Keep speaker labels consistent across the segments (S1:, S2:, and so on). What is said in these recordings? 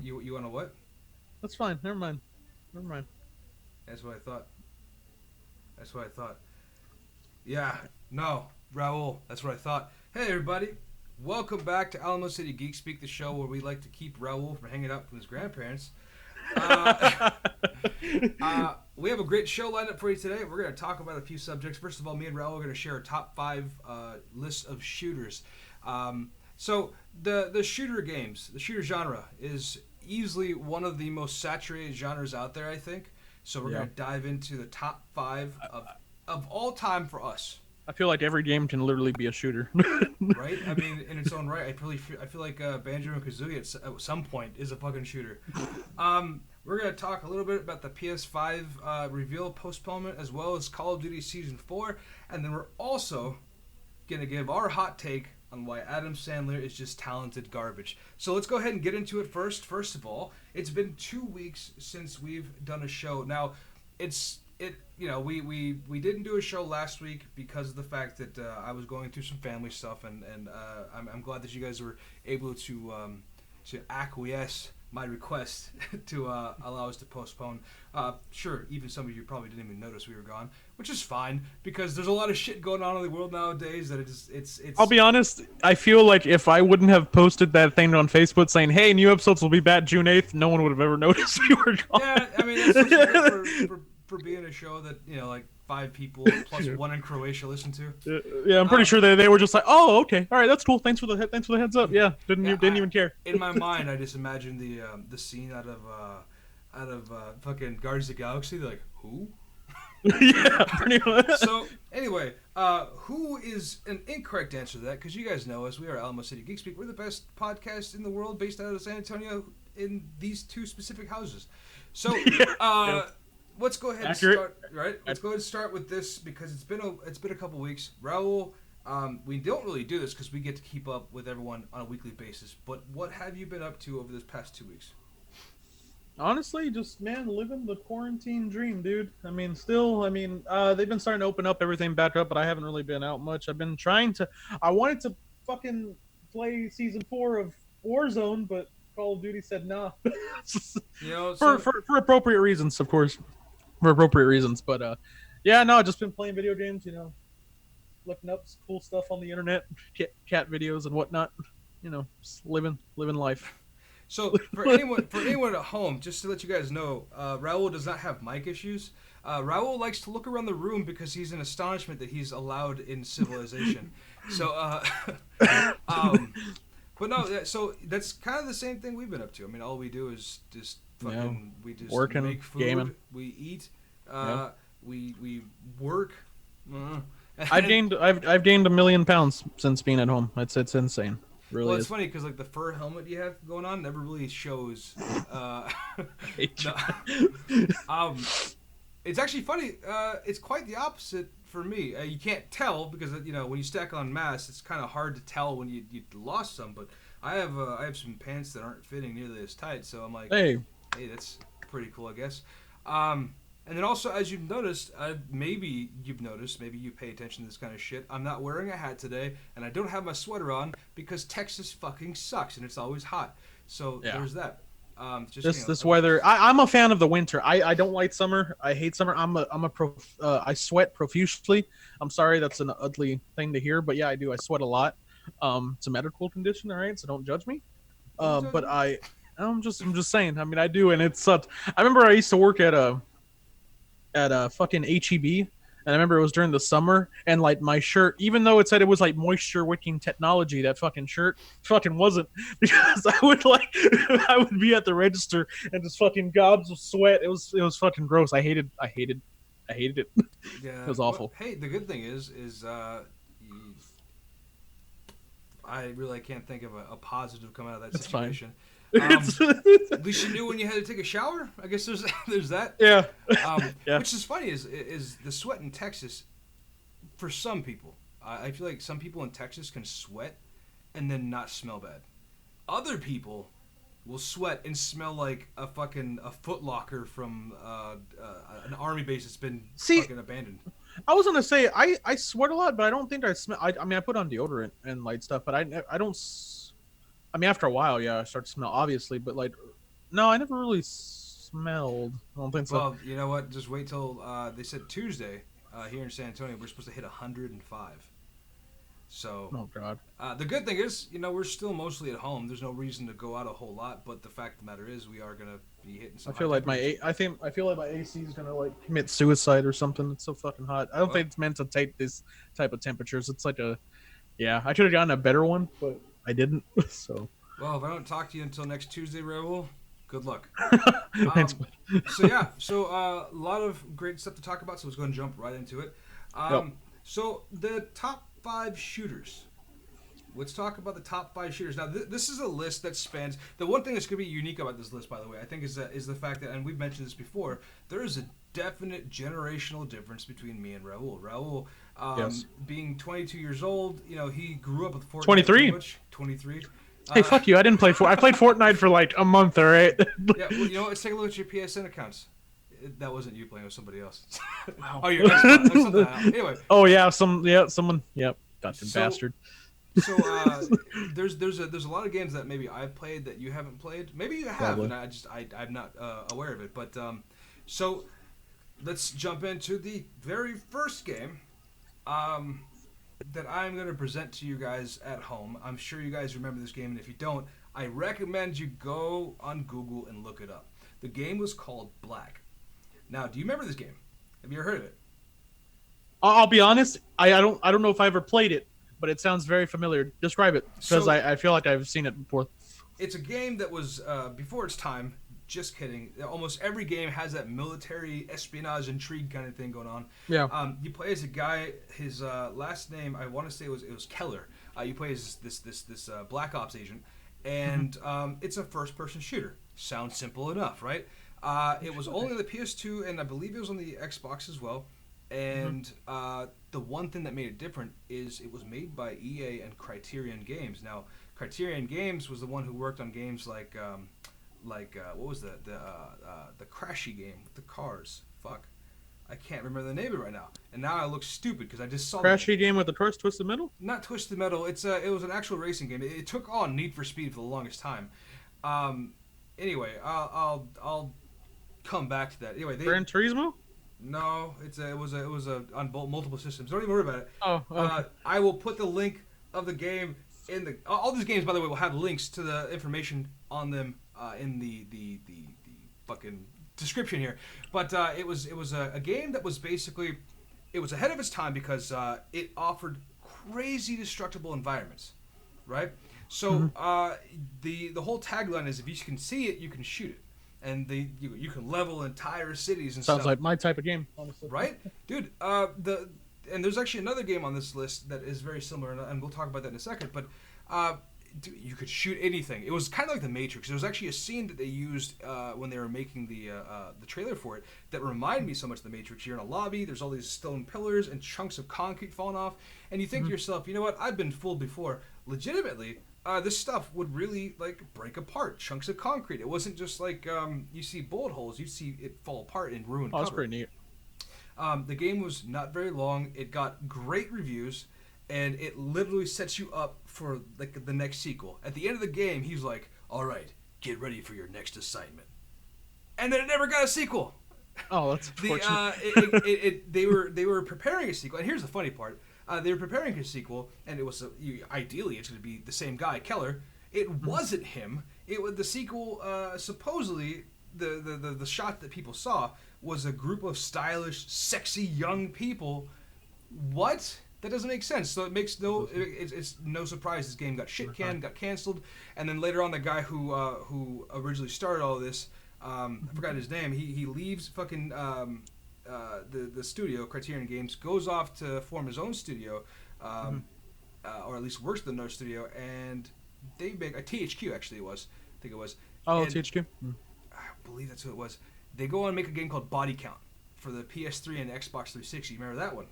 S1: fine.
S2: You want to what?
S1: That's fine. Never mind. Never mind.
S2: That's what I thought. That's what I thought. Yeah, no, Raul. That's what I thought. Hey, everybody. Welcome back to Alamo City Geek Speak, the show where we like to keep Raul from hanging out from his grandparents. Uh, we have a great show lined up for you today. We're going to talk about a few subjects. First of all, me and Raul are going to share a top 5 list of shooters. So the shooter games, the shooter genre, is easily one of the most saturated genres out there, I think. So we're going to dive into the top 5 of all time for us.
S1: I feel like every game can literally be a shooter.
S2: Right? I mean, in its own right, I feel like Banjo and Kazooie at some point is a fucking shooter. We're gonna talk a little bit about the PS5 reveal postponement, as well as Call of Duty Season 4, and then we're also gonna give our hot take on why Adam Sandler is just talented garbage. So let's go ahead and get into it first. First of all, it's been 2 weeks since we've done a show. Now, we didn't do a show last week because of the fact that I was going through some family stuff, and I'm glad that you guys were able to acquiesce my request to allow us to postpone. Sure, even some of you probably didn't even notice we were gone, which is fine because there's a lot of shit going on in the world nowadays that it's.
S1: I'll be honest. I feel like if I wouldn't have posted that thing on Facebook saying, "Hey, new episodes will be back June 8th," no one would have ever noticed we were gone.
S2: Yeah, I mean that's for being a show that like 5 people plus 1 in Croatia listen to.
S1: Yeah, I'm pretty sure they were just like, "Oh, okay, all right, that's cool. Thanks for the heads up." Yeah, didn't even care.
S2: In my mind, I just imagined the scene out of fucking Guardians of the Galaxy. They're like, who?
S1: Yeah, pretty much.
S2: So anyway, who is an incorrect answer to that? Because you guys know us. We are Alamo City Geek Speak. We're the best podcast in the world, based out of San Antonio, in these 2 specific houses. So. Let's go ahead and start. Right, let's go ahead and start with this because it's been a couple weeks. Raul, we don't really do this because we get to keep up with everyone on a weekly basis. But what have you been up to over this past 2 weeks?
S1: Honestly, just living the quarantine dream, dude. I mean, they've been starting to open up everything back up, but I haven't really been out much. I've been trying to. I wanted to fucking play season 4 of Warzone, but Call of Duty said nah. For appropriate reasons, of course. For appropriate reasons, but just been playing video games, looking up cool stuff on the internet, cat videos and whatnot, just living life.
S2: So for anyone at home, just to let you guys know, Raul does not have mic issues. Raul likes to look around the room because he's in astonishment that he's allowed in civilization. So, but no, so that's kind of the same thing we've been up to. I mean, all we do is just fucking we just
S1: working,
S2: make food,
S1: gaming.
S2: we eat, we work.
S1: I've gained 1 million pounds since being at home. It's insane. Really
S2: well, it's
S1: is.
S2: funny because like the fur helmet you have going on never really shows. It's actually funny. It's quite the opposite for me. You can't tell because when you stack on mass, it's kind of hard to tell when you lost some. But I have some pants that aren't fitting nearly as tight, so I'm like, hey, that's pretty cool, I guess. And then also, as you've noticed, maybe you pay attention to this kind of shit. I'm not wearing a hat today, and I don't have my sweater on because Texas fucking sucks, and it's always hot. So there's that.
S1: This weather. I'm a fan of the winter. I don't like summer. I hate summer. I sweat profusely. I'm sorry, that's an ugly thing to hear, but yeah, I do. I sweat a lot. It's a medical condition, all right, so don't judge me. But I'm just saying. I mean, I do, and it sucks. I remember I used to work at a fucking HEB, and I remember it was during the summer, and like my shirt, even though it said it was like moisture wicking technology, that fucking shirt fucking wasn't, because I would be at the register and just fucking gobs of sweat. It was fucking gross. I hated it.
S2: Yeah,
S1: it was awful.
S2: Well, hey, the good thing is I really can't think of a positive come out of that situation.
S1: Fine.
S2: At least you knew when you had to take a shower. I guess there's that.
S1: Yeah.
S2: Which is funny is the sweat in Texas. For some people, I feel like some people in Texas can sweat and then not smell bad. Other people will sweat and smell like a Foot Locker from an army base that's been fucking abandoned.
S1: I was gonna say I sweat a lot, but I don't think I smell. I mean, I put on deodorant and light stuff, but I don't. I mean, after a while, yeah, I start to smell, obviously, but like No, I never really smelled. I don't think so.
S2: Well, you know what? Just wait till they said Tuesday here in San Antonio. We're supposed to hit 105. So
S1: Oh God.
S2: the good thing is, we're still mostly at home. There's no reason to go out a whole lot. But the fact of the matter is, we are gonna be hitting some.
S1: I feel like I feel like my AC is gonna like commit suicide or something. It's so fucking hot. I don't think it's meant to take this type of temperatures. It's like yeah. I should have gotten a better one, but I didn't. So.
S2: Well, if I don't talk to you until next Tuesday, Raul, good luck.
S1: Thanks.
S2: So a lot of great stuff to talk about. So let's go and jump right into it.
S1: Yep.
S2: So the top 5 shooters. Let's talk about the top 5 shooters. Now, this is a list that spans. The one thing that's going to be unique about this list, by the way, I think is the fact that, and we've mentioned this before, there is a definite generational difference between me and Raul. Raul,
S1: Yes.
S2: being 22 years old, he grew up with Fortnite.
S1: 23.
S2: 23.
S1: Hey, fuck you! I didn't play I played Fortnite for like a month. All right.
S2: Yeah, well, let's take a look at your PSN accounts. That wasn't you playing with somebody else.
S1: Wow.
S2: Oh, your Xbox. Anyway.
S1: Oh yeah, someone. Yep, gotcha, bastard.
S2: So there's a lot of games that maybe I've played that you haven't played. Maybe you have,
S1: Probably.
S2: and I'm not aware of it. But so let's jump into the very first game that I'm going to present to you guys at home. I'm sure you guys remember this game, and if you don't, I recommend you go on Google and look it up. The game was called Black. Now, do you remember this game? Have you ever heard of it?
S1: I'll be honest. I don't know if I ever played it, but it sounds very familiar. Describe it, because I feel like I've seen it before.
S2: It's a game that was before its time. Just kidding. Almost every game has that military espionage intrigue kind of thing going on.
S1: Yeah.
S2: You play as a guy. His last name, I want to say, it was Keller. You play as this Black Ops agent, and it's a first-person shooter. Sounds simple enough, right? It was only on the PS2, and I believe it was on the Xbox as well. And the one thing that made it different is it was made by EA and Criterion Games. Now, Criterion Games was the one who worked on games like what was the Crashy game with the cars? Fuck, I can't remember the name of it right now. And now I look stupid because I just saw
S1: Crashy game with the cars twisted metal.
S2: Not Twisted Metal. It was an actual racing game. It took on Need for Speed for the longest time. Anyway, I'll come back to that. Anyway,
S1: Gran Turismo.
S2: No, it was on multiple systems. Don't even worry about it.
S1: Oh. Okay.
S2: I will put the link of the game in the. All these games, by the way, will have links to the information on them in the fucking description here. But it was a game that was basically, it was ahead of its time because it offered crazy destructible environments, right? So the whole tagline is, if you can see it, you can shoot it. And you can level entire cities and
S1: Sounds
S2: stuff.
S1: like my type of game, honestly.
S2: Right, dude. And there's actually another game on this list that is very similar, and we'll talk about that in a second. But dude, you could shoot anything. It was kind of like the Matrix. There was actually a scene that they used when they were making the trailer for it that reminded me so much of the Matrix. You're in a lobby. There's all these stone pillars and chunks of concrete falling off, and you think to yourself, you know what? I've been fooled before. Legitimately. This stuff would really break apart, chunks of concrete. It wasn't just like you see bullet holes; you see it fall apart in ruined cover.
S1: That's pretty neat.
S2: The game was not very long. It got great reviews, and it literally sets you up for the next sequel. At the end of the game, he's like, "All right, get ready for your next assignment," and then it never got a sequel.
S1: Oh, that's unfortunate.
S2: They were preparing a sequel, and here's the funny part. They were preparing a sequel, and it was ideally it's going to be the same guy, Keller. It wasn't him. It was the sequel. Supposedly, the shot that people saw was a group of stylish, sexy young people. What? That doesn't make sense. So it makes it's no surprise this game got got canceled, and then later on the guy who originally started all this, I forgot his name. He leaves fucking. The studio, Criterion Games, goes off to form his own studio, or at least works with another studio, and they make a THQ. Actually, I think it was.
S1: Oh, THQ.
S2: I believe that's who it was. They go on and make a game called Body Count for the PS3 and Xbox 360. Remember that one?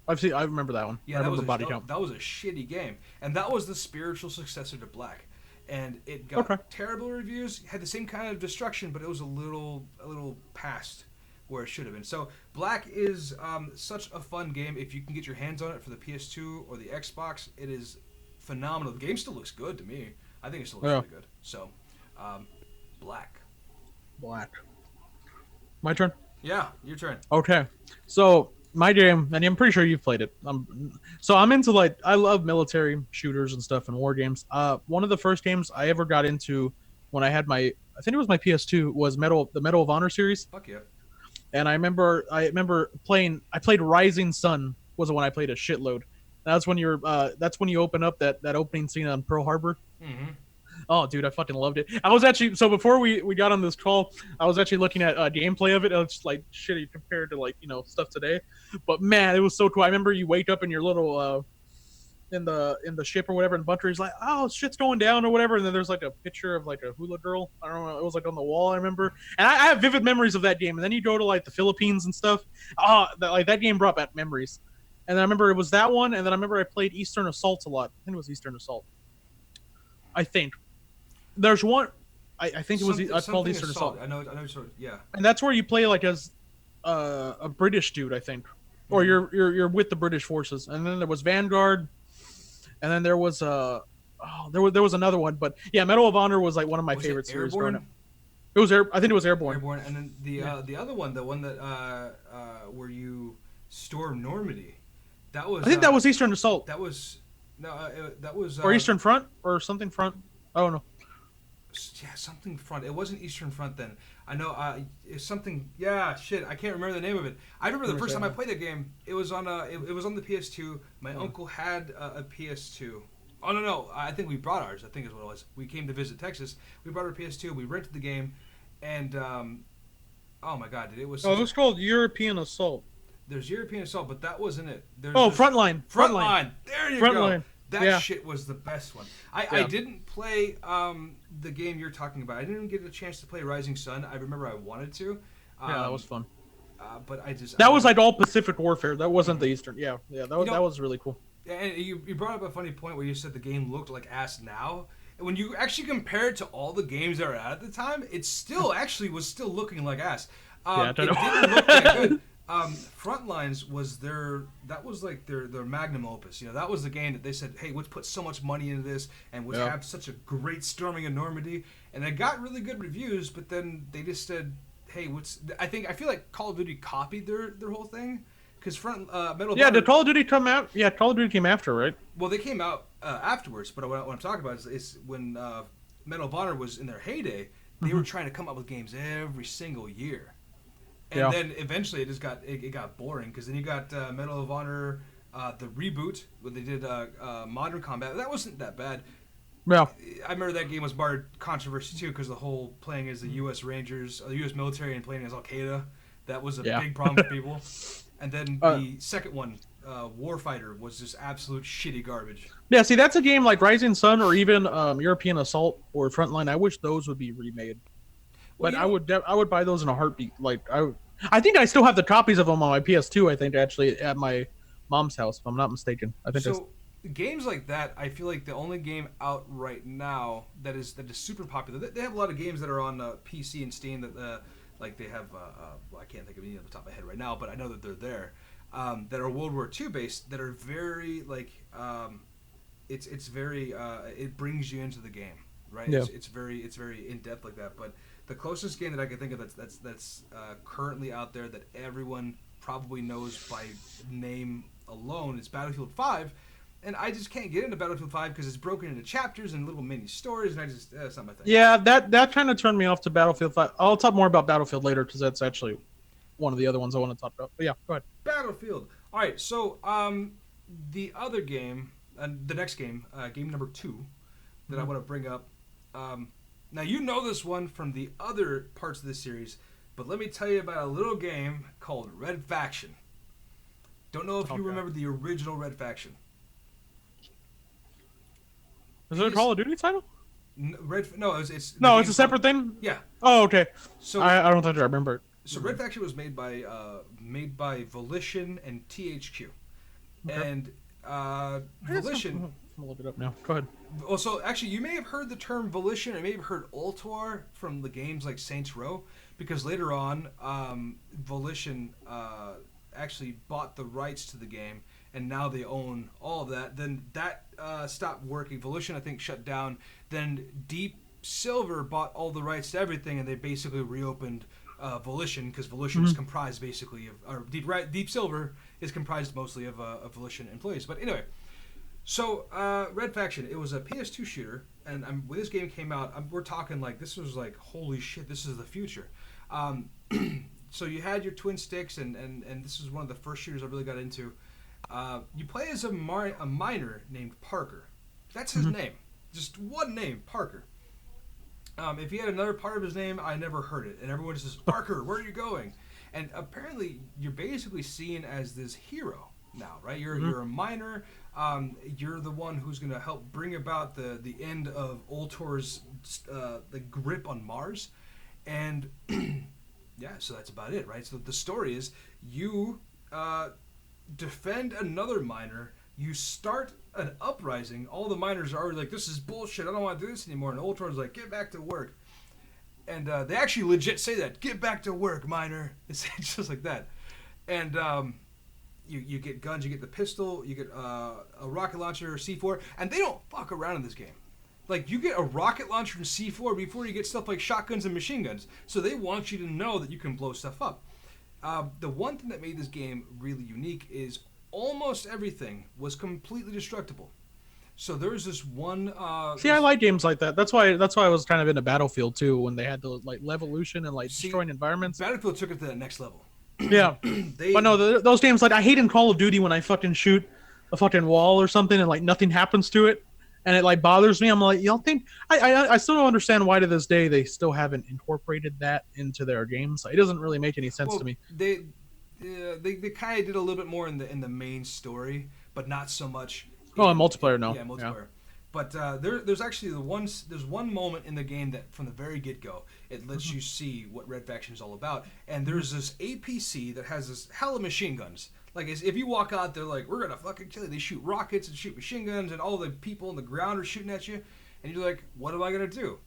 S1: I remember that one.
S2: Yeah,
S1: I remember
S2: the
S1: Body Count.
S2: That was a shitty game, and that was the spiritual successor to Black. And it got terrible reviews. Had the same kind of destruction, but it was a little past where it should have been. So Black is such a fun game. If you can get your hands on it for the PS2 or the Xbox, it is phenomenal. The game still looks good to me. I think it still looks really good. So Black.
S1: Black. My turn.
S2: Yeah, your turn.
S1: Okay, so my game, and I'm pretty sure you've played it. So I'm into like I love military shooters and stuff and war games. One of the first games I ever got into when I had I think it was my PS2 was the Medal of Honor series,
S2: Fuck yeah.
S1: and I remember playing. I played Rising Sun was the one I played a shitload. That's when you open up that opening scene on Pearl Harbor.
S2: Mm-hmm.
S1: Oh, dude, I fucking loved it. I was actually so before we got on this call, I was actually looking at gameplay of it. It's like shitty compared to like stuff today, but man, it was so cool. I remember you wake up in your little in the ship or whatever, and Bunter's like, oh, shit's going down or whatever, and then there's like a picture of like a hula girl. I don't know, it was like on the wall. I remember, and I have vivid memories of that game. And then you go to like the Philippines and stuff. Oh, that game brought back memories. And then I remember it was that one, and then I remember I played Eastern Assault a lot. I think it was Eastern Assault. I think. There's one. I think it was. It's called Eastern Assault.
S2: I know. Sort of, yeah.
S1: And that's where you play like as a British dude, I think, or you're with the British forces. And then there was Vanguard, and then there was there was another one. But yeah, Medal of Honor was like one of my favorite series growing up. It was I think it was Airborne.
S2: Airborne, and then the other one, the one that where you storm Normandy, that was.
S1: I think that was Eastern Assault.
S2: That was that was.
S1: Or Eastern Front or something Front. I don't know.
S2: Yeah, something Front. It wasn't Eastern Front then. I know. It's something. Yeah, shit. I can't remember the name of it. I remember the first time I played the game. It was on it was on the PS2. My uncle had a PS2. Oh no! I think we brought ours. I think is what it was. We came to visit Texas. We brought our PS2. We rented the game, and oh my god, it was.
S1: Oh, it was called European Assault.
S2: There's European Assault, but that wasn't it.
S1: Frontline.
S2: Frontline. There you go.
S1: Frontline.
S2: That shit was the best one. I didn't play the game you're talking about. I didn't get a chance to play Rising Sun. I remember I wanted to.
S1: Yeah, that was fun.
S2: But I just...
S1: That was like all Pacific Warfare. That wasn't the Eastern. Yeah, that was really cool.
S2: And you brought up a funny point where you said the game looked like ass now. And when you actually compare it to all the games that were out at the time, it still actually was still looking like ass. It didn't look that good. Frontlines was their magnum opus. That was the game that they said, hey, let's put so much money into this and let's have such a great storming of Normandy. And it got really good reviews, but then they just said, hey, I feel like Call of Duty copied their whole thing. Because Medal of Honor...
S1: did Call of Duty come out? Yeah, Call of Duty came after, right?
S2: Well, they came out afterwards, but what I'm talking about is when Medal of Honor was in their heyday, they were trying to come up with games every single year. And then eventually it just got boring, because then you got Medal of Honor, the reboot, where they did Modern Combat. That wasn't that bad.
S1: Yeah.
S2: I remember that game was barred controversy too, because the whole playing as the U.S. Rangers, the U.S. military, and playing as Al Qaeda, that was a big problem for people. And then the second one, Warfighter, was just absolute shitty garbage.
S1: Yeah, see, that's a game like Rising Sun or even European Assault or Frontline. I wish those would be remade. But I would buy those in a heartbeat. Like I think I still have the copies of them on my PS2. I think actually at my mom's house, if I'm not mistaken. I think
S2: so. Games like that, I feel like the only game out right now that is super popular. They have a lot of games that are on PC and Steam that like they have. Well, I can't think of any off the top of my head right now, but I know that they're there. That are World War II based. That are very like. It's very. It brings you into the game, right?
S1: Yeah.
S2: It's very in depth like that, but. The closest game that I can think of that's currently out there that everyone probably knows by name alone is Battlefield 5, and I just can't get into Battlefield 5 because it's broken into chapters and little mini stories, and that's not my thing.
S1: Yeah, that kind of turned me off to Battlefield 5. I'll talk more about Battlefield later because that's actually one of the other ones I want to talk about. But yeah, go ahead.
S2: Battlefield. All right, so the other game, the next game, game number 2, that I want to bring up. Now, you know this one from the other parts of the series, but let me tell you about a little game called Red Faction. Don't know if you remember the original Red Faction.
S1: Is it a Call of Duty title?
S2: It's
S1: a separate thing?
S2: Yeah.
S1: Oh, okay.
S2: So
S1: I don't think I remember it.
S2: So Red Faction was made by Volition and THQ.
S1: Okay.
S2: And Volition...
S1: I'll look it up now. Go ahead.
S2: Well, so actually, you may have heard the term Volition, or you may have heard Ultuar from the games like Saints Row, because later on, Volition actually bought the rights to the game, and now they own all of that. Then that stopped working. Volition, I think, shut down. Then Deep Silver bought all the rights to everything, and they basically reopened Volition, because Volition is comprised basically of, or Deep Silver is comprised mostly of Volition employees. But anyway, so Red Faction, it was a PS2 shooter, and when this game came out, we're talking like this was like, holy shit, this is the future. So you had your twin sticks, and this is one of the first shooters I really got into. You play as a miner named Parker. That's his name. Just one name, Parker. If he had another part of his name, I never heard it. And everyone just says, Parker, where are you going? And apparently, you're basically seen as this hero now, right? You're a miner. You're the one who's going to help bring about the end of Ultor's the grip on Mars. And yeah, so that's about it, right? So the story is you defend another miner. You start an uprising. All the miners are already like, this is bullshit. I don't want to do this anymore. And Ultor's like, get back to work. And they actually legit say that. Get back to work, miner. It's just like that. And you get guns. You get the pistol. You get a rocket launcher, C4. And they don't fuck around in this game. Like, you get a rocket launcher and C4 before you get stuff like shotguns and machine guns. So they want you to know that you can blow stuff up. The one thing that made this game really unique is almost everything was completely destructible. So there's this one.
S1: See, I like games like that. That's why I was kind of into Battlefield too, when they had the like Levolution and like destroying environments.
S2: Battlefield took it to that next level.
S1: Yeah, but no, those games, like, I hate in Call of Duty when I fucking shoot a fucking wall or something and like nothing happens to it, and it like bothers me. I'm like, you don't think I still don't understand why to this day they still haven't incorporated that into their games. It doesn't really make any sense to me.
S2: They kind of did a little bit more in the main story, but not so much.
S1: In multiplayer, no.
S2: Yeah, multiplayer. Yeah. But there's actually there's one moment in the game that from the very get-go, it lets you see what Red Faction is all about. And there's this APC that has this hell of machine guns. Like, if you walk out there like, we're gonna fucking kill you. They shoot rockets and shoot machine guns, and all the people on the ground are shooting at you. And you're like, what am I gonna do?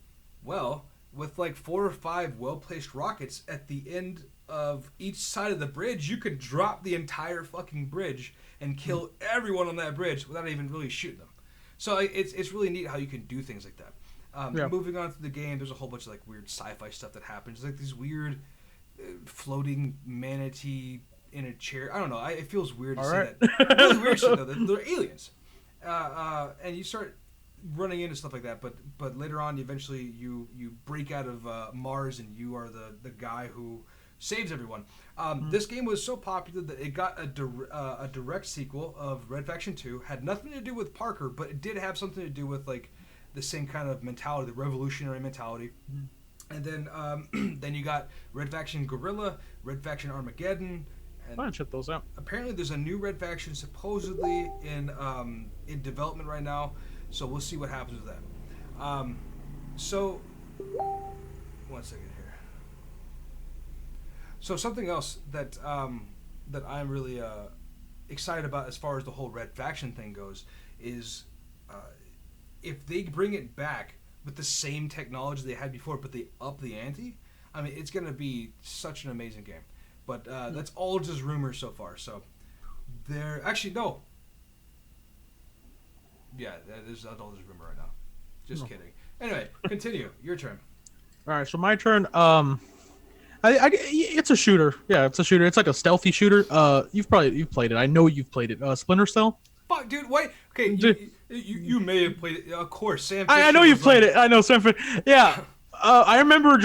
S2: Well, with like 4 or 5 well-placed rockets at the end of each side of the bridge, you could drop the entire fucking bridge and kill everyone on that bridge without even really shooting them. So it's really neat how you can do things like that. Moving on to the game, there's a whole bunch of like weird sci-fi stuff that happens. Like these weird floating manatee in a chair. I don't know. It feels weird to say that. Really weird shit though. They're aliens, and you start running into stuff like that. But later on, eventually you break out of Mars, and you are the guy who saves everyone. This game was so popular that it got a direct sequel of Red Faction 2. Had nothing to do with Parker, but it did have something to do with like the same kind of mentality, the revolutionary mentality. And then then you got Red Faction Guerrilla, Red Faction Armageddon. And
S1: I'll check those out.
S2: Apparently, there's a new Red Faction supposedly in development right now. So we'll see what happens with that. So 1 second here. So something else that that I'm really excited about as far as the whole Red Faction thing goes is if they bring it back with the same technology they had before, but they up the ante. I mean, it's going to be such an amazing game. But that's all just rumors so far. So there, actually no. Yeah, that's all just rumor right now. Just kidding. Anyway, continue. Your turn.
S1: All right, so my turn. It's a shooter. Yeah, it's a shooter. It's like a stealthy shooter. You've played it. I know you've played it. Splinter Cell.
S2: Fuck, dude. Wait. Okay, you may have played it. Of course, Sam.
S1: I know you've played it. I know Sam. Yeah. I remember.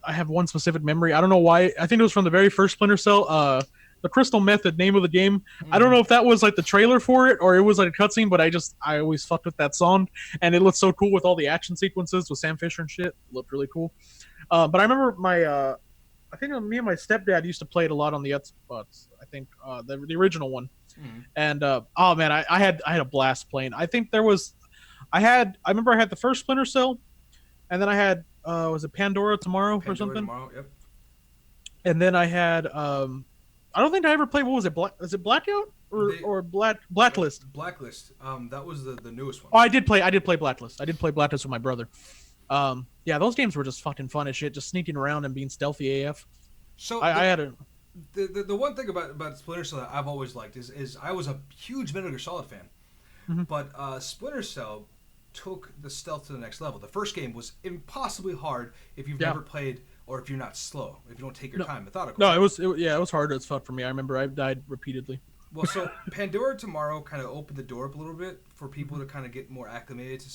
S1: I have one specific memory. I don't know why. I think it was from the very first Splinter Cell. The Crystal Method, name of the game. I don't know if that was like the trailer for it or it was like a cutscene, but I always fucked with that song, and it looked so cool with all the action sequences with Sam Fisher and shit. It looked really cool. But I remember I think me and my stepdad used to play it a lot on the Xbox. I think the original one. And oh man, I had a blast playing. I think I remember I had the first Splinter Cell, and then I had was it Pandora Tomorrow or something?
S2: Tomorrow, yep.
S1: And then I had I don't think I ever played. What was it? Was it Blackout or Blacklist?
S2: Blacklist. That was the newest one.
S1: Oh, I did play Blacklist. I did play Blacklist with my brother. Yeah, those games were just fucking fun as shit, just sneaking around and being stealthy AF.
S2: So
S1: I had a
S2: the one thing about Splinter Cell that I've always liked is I was a huge Metal Gear Solid fan, but Splinter Cell took the stealth to the next level. The first game was impossibly hard if you've never played or if you're not slow, if you don't take your time methodical.
S1: No, it was hard as fuck for me. I remember I died repeatedly.
S2: Well, so Pandora Tomorrow kind of opened the door up a little bit for people to kind of get more acclimated to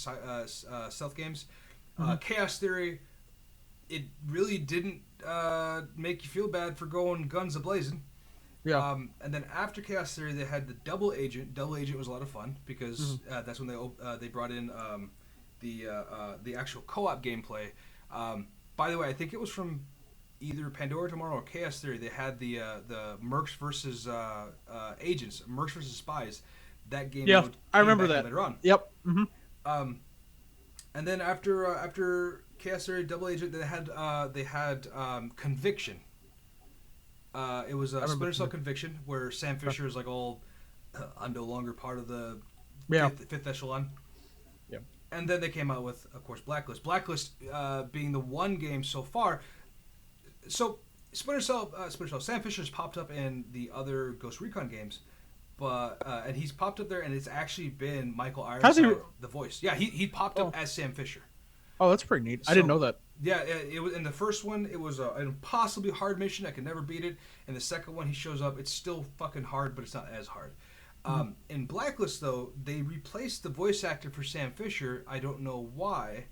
S2: stealth games. Chaos Theory, it really didn't make you feel bad for going guns a-blazing.
S1: Yeah.
S2: And then after Chaos Theory, they had the Double Agent. Double Agent was a lot of fun because that's when they brought in the actual co-op gameplay. By the way, I think it was from either Pandora Tomorrow or Chaos Theory. They had the Mercs versus agents, Mercs versus spies. That game.
S1: Yeah, I remember that.
S2: Later on.
S1: Yep.
S2: And then after Chaos Theory, Double Agent, they had Conviction. It was a Splinter Cell Conviction, where Sam Fisher is like all, I'm no longer part of the fifth echelon.
S1: Yeah.
S2: And then they came out with, of course, Blacklist. Blacklist being the one game so far. So Splinter Cell, Sam Fisher's popped up in the other Ghost Recon games, but and he's popped up there, and it's actually been Michael Ironside, the voice. Yeah, he popped up as Sam Fisher.
S1: Oh, that's pretty neat. I didn't know that.
S2: Yeah, it was in the first one. It was an impossibly hard mission. I could never beat it. And the second one, he shows up. It's still fucking hard, but it's not as hard. In Blacklist, though, they replaced the voice actor for Sam Fisher. I don't know why,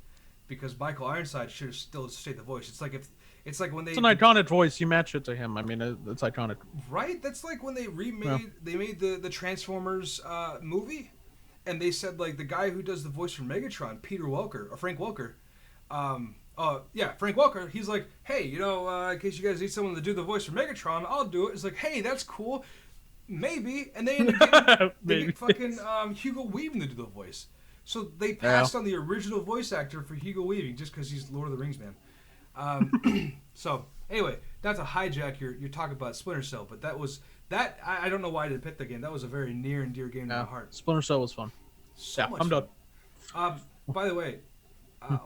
S2: because Michael Ironside should have still stayed the voice. It's like when they.
S1: It's an iconic voice. You match it to him. I mean, it's iconic.
S2: Right. That's like when they They made the Transformers movie, and they said like the guy who does the voice for Megatron, Frank Welker. Frank Welker, he's like, hey, in case you guys need someone to do the voice for Megatron, I'll do it. It's like, hey, that's cool. Maybe. And they end up getting fucking Hugo Weaving to do the voice. So they passed on the original voice actor for Hugo Weaving just because he's Lord of the Rings man. So, anyway, not to hijack your talk about Splinter Cell, but I don't know why I didn't pick that game. That was a very near and dear game to my heart.
S1: Splinter Cell was fun.
S2: So much
S1: I'm
S2: fun.
S1: done.
S2: By the way,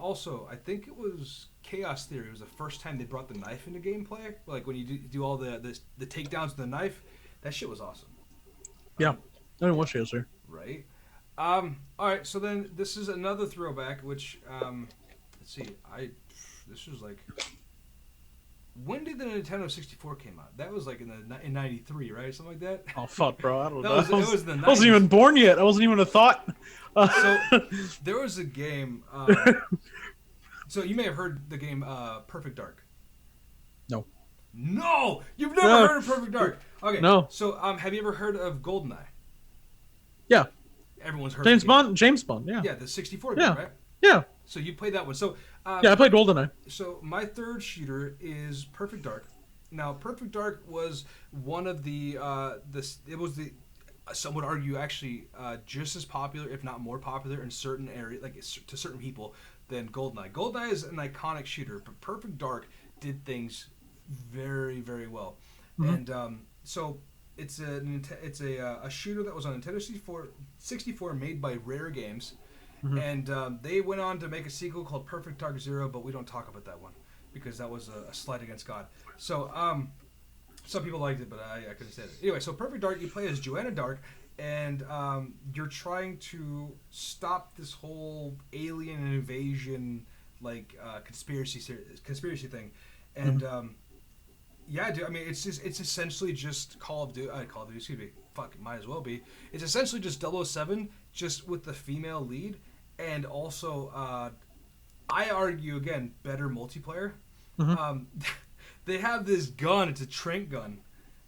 S2: also, I think it was Chaos Theory. It was the first time they brought the knife into gameplay. Like when you do all the takedowns with the knife. That shit was awesome.
S1: Yeah. I didn't watch Chaos Theory.
S2: Right. All right, so then this is another throwback, which, let's see. This was like... When did the Nintendo 64 came out? That was like in 93, right? Something like that?
S1: Oh, fuck, bro. I don't know.
S2: It was the 90s.
S1: I wasn't even born yet. I wasn't even a thought.
S2: So, there was a game... so, you may have heard the game Perfect Dark. No! You've never heard of Perfect Dark! Okay,
S1: no.
S2: So, have you ever heard of Goldeneye?
S1: Yeah.
S2: Everyone's heard
S1: James
S2: of
S1: Bond? James Bond, yeah.
S2: Yeah, the 64 game, right?
S1: Yeah.
S2: So, you played that one. So,
S1: yeah, I played Goldeneye.
S2: So my third shooter is Perfect Dark. Now, Perfect Dark was one of some would argue actually just as popular, if not more popular, in certain areas, like to certain people, than Goldeneye. Goldeneye is an iconic shooter, but Perfect Dark did things very, very well. And so it's a shooter that was on Nintendo 64 made by Rare Games. And they went on to make a sequel called Perfect Dark Zero, but we don't talk about that one because that was a slight against God. So some people liked it, but I couldn't say it. Anyway, so Perfect Dark, you play as Joanna Dark, and you're trying to stop this whole alien invasion conspiracy thing. And yeah, dude, I mean, it's essentially just Call of Duty. Excuse me. Fuck, it might as well be. It's essentially just 007, just with the female lead, and also, I argue again, better multiplayer. They have this gun. It's a trank gun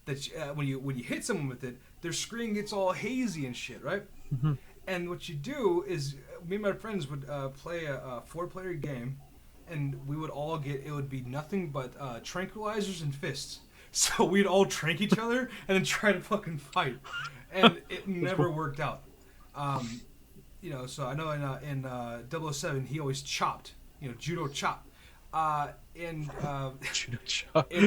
S2: that when you hit someone with it, their screen gets all hazy and shit, right? And what you do is, me and my friends would play a 4-player game, and we would all it would be nothing but tranquilizers and fists. So we'd all trank each other and then try to fucking fight, and it never worked out. So I know in 007 he always chopped, judo chop. In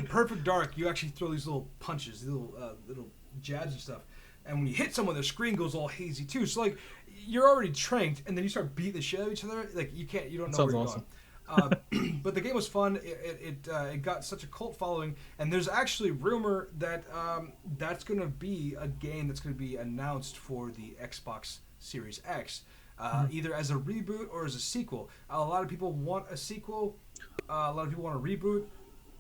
S2: Perfect Dark, you actually throw these little punches, little jabs and stuff, and when you hit someone, their screen goes all hazy too. So like you're already tranked, and then you start beating the shit out of each other. Like you don't know where you're going. But the game was fun. It got such a cult following, and there's actually rumor that that's going to be a game that's going to be announced for the Xbox Series X. either as a reboot or as a sequel. A lot of people want a sequel. A lot of people want a reboot.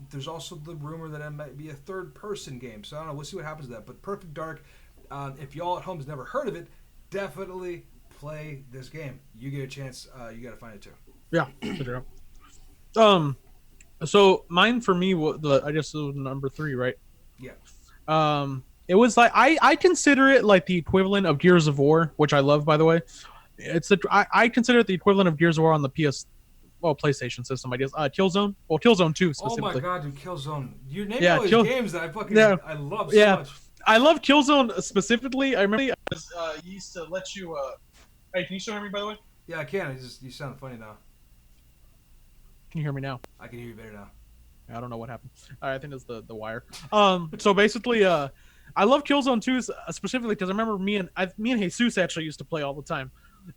S2: There's also the rumor that it might be a third-person game. So I don't know. We'll see what happens to that. But Perfect Dark, if y'all at home has never heard of it, definitely play this game. You get a chance. You got to find it too.
S1: Yeah. So mine for me, I guess it was number 3, right?
S2: Yeah.
S1: It was like I consider it like the equivalent of Gears of War, which I love, by the way. I consider it the equivalent of Gears of War on the PlayStation system, I guess. Killzone. Well, Killzone 2 specifically.
S2: Oh my god, dude, Killzone. You named all these games that I love so much.
S1: I love Killzone specifically. I remember you used to let you. Hey, can you still hear me, by the way?
S2: Yeah, I can. You sound funny now.
S1: Can you hear me now?
S2: I can hear you better now.
S1: I don't know what happened. I think it's the wire. So basically, I love Killzone 2 specifically because I remember me and Jesus actually used to play all the time.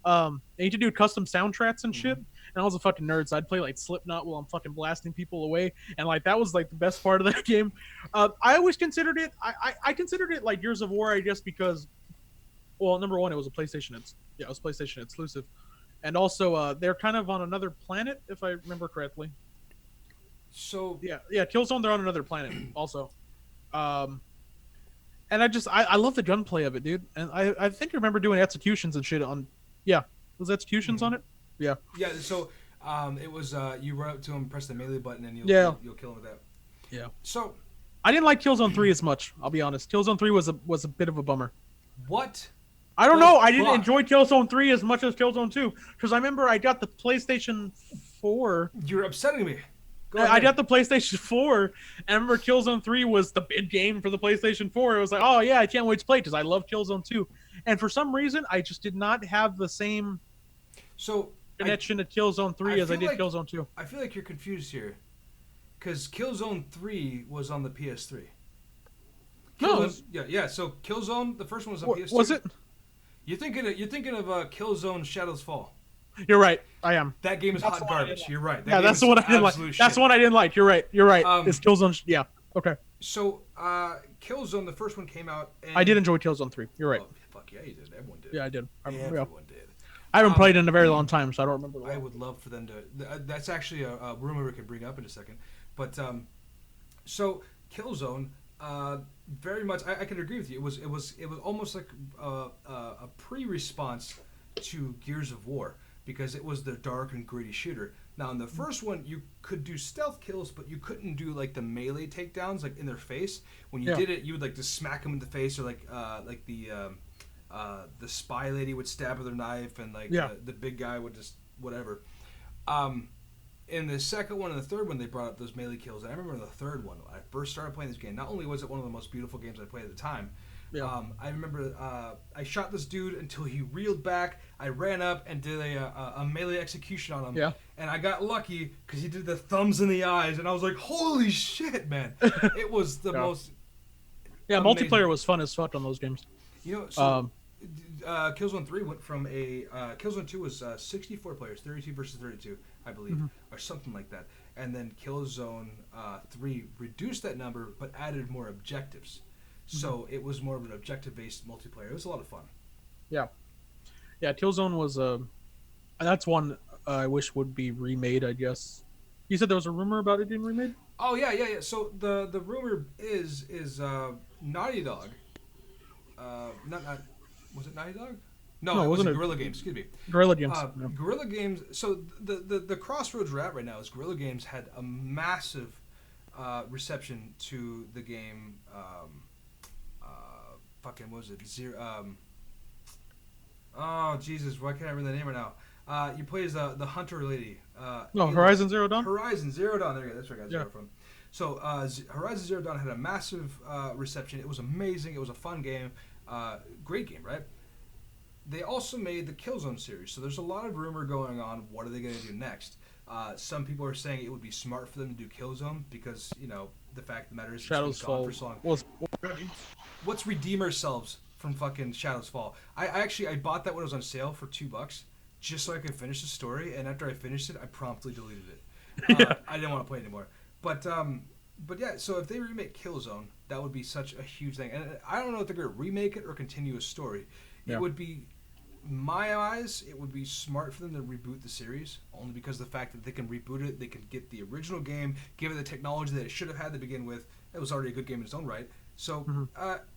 S1: They used to do custom soundtracks and shit. And I was a fucking nerd, so I'd play like Slipknot while I'm fucking blasting people away, and like that was like the best part of that game. I always considered it. I considered it like Gears of War, I guess, because, well, number one, it was a PlayStation. It was PlayStation exclusive, and also they're kind of on another planet, if I remember correctly.
S2: So
S1: yeah, Killzone, they're on another planet also. And I love the gunplay of it, dude. And I think I remember doing executions and shit on. Yeah, was executions on it? Yeah.
S2: Yeah. So it was you run up to him, press the melee button, and you'll kill him with that.
S1: Yeah.
S2: So
S1: I didn't like Killzone 3 as much. I'll be honest. Killzone 3 was a bit of a bummer.
S2: What?
S1: I don't know. I didn't enjoy Killzone 3 as much as Killzone 2 because I remember I got the PlayStation 4.
S2: You're upsetting me.
S1: I got the PlayStation 4, and I remember Killzone 3 was the big game for the PlayStation 4. It was like, oh yeah, I can't wait to play it because I love Killzone 2. And for some reason, I just did not have the same connection to Killzone 3 as I did Killzone 2.
S2: I feel like you're confused here, because Killzone 3 was on the PS3. Yeah. So Killzone, the first one was on PS3.
S1: Was it?
S2: You're thinking of Killzone Shadows Fall.
S1: You're right. I am.
S2: That game is hot garbage. You're right.
S1: That's the one I didn't like. That's the one I didn't like. You're right. It's Killzone. Yeah. Okay.
S2: So Killzone, the first one came out. And
S1: I did enjoy Killzone 3. You're right.
S2: Oh, fuck yeah, you did. Everyone did.
S1: Yeah, I did.
S2: Everyone did.
S1: I haven't played in a very long time, so I don't remember.
S2: I would love for them to. That's actually a rumor we can bring up in a second. But so Killzone, very much, I can agree with you. It was almost like a pre-response to Gears of War, because it was the dark and gritty shooter. Now in the first one, you could do stealth kills, but you couldn't do like the melee takedowns, like in their face. When you did it, you would like just smack them in the face, or like the spy lady would stab with her knife, and like the big guy would just whatever. In the second one and the third one, they brought up those melee kills. And I remember in the third one, when I first started playing this game, not only was it one of the most beautiful games I played at the time, I remember I shot this dude until he reeled back. I ran up and did a melee execution on him. Yeah. And I got lucky because he did the thumbs in the eyes, and I was like, holy shit, man. It was the most amazing.
S1: Multiplayer was fun as fuck on those games.
S2: You know, so Killzone 3 went from Killzone 2 was 64 players, 32 versus 32, I believe, or something like that. And then Killzone 3 reduced that number but added more objectives. So it was more of an objective-based multiplayer. It was a lot of fun. Yeah.
S1: Yeah, Killzone was that's one I wish would be remade, I guess. You said there was a rumor about it being remade?
S2: Oh, yeah. So the rumor is Naughty Dog. Was it Naughty Dog? No, it wasn't Guerrilla Games. Excuse me.
S1: Guerrilla Games.
S2: Guerrilla Games. So the crossroads we're at right now is Guerrilla Games had a massive reception to the game. Fucking what was it? Oh Jesus! Why can't I remember the name right now? You play as the hunter lady.
S1: Horizon Zero Dawn.
S2: Horizon Zero Dawn. There you go. That's where I got Zero from. So Horizon Zero Dawn had a massive reception. It was amazing. It was a fun game. Great game, right? They also made the Killzone series, so there's a lot of rumor going on. What are they going to do next? Some people are saying it would be smart for them to do Killzone because, you know, the fact of the matter is
S1: Shadows Fall
S2: for so long. Let's redeem ourselves from fucking Shadows Fall. I bought that when it was on sale for $2 just so I could finish the story, and after I finished it, I promptly deleted it. I didn't want to play it anymore. But yeah, so if they remake Killzone, that would be such a huge thing. And I don't know if they're going to remake it or continue a story. It would be my eyes, it would be smart for them to reboot the series, only because of the fact that they can reboot it, they can get the original game, give it the technology that it should have had to begin with. It was already a good game in its own right. So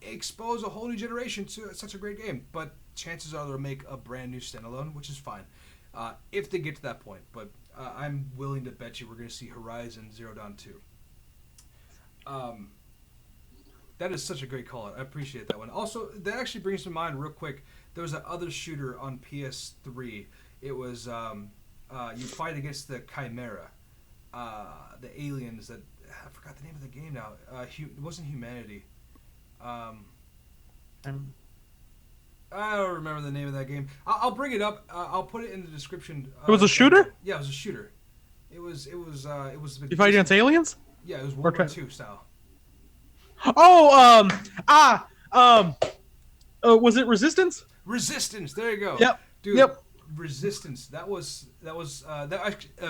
S2: expose a whole new generation to such a great game. But chances are they'll make a brand new standalone, which is fine, if they get to that point. But I'm willing to bet you we're going to see Horizon Zero Dawn 2. That is such a great call. I appreciate that one. Also, that actually brings to mind real quick. There was that other shooter on PS3. It was you fight against the Chimera, the aliens that I forgot the name of the game now. It wasn't Humanity. I don't remember the name of that game. I'll bring it up. I'll put it in the description.
S1: It was a shooter?
S2: Yeah, it was a shooter. It was.
S1: You fight against aliens?
S2: Yeah, it was World War II style.
S1: Oh, was it Resistance?
S2: Resistance. There you go.
S1: Yep.
S2: Dude,
S1: yep.
S2: Resistance. That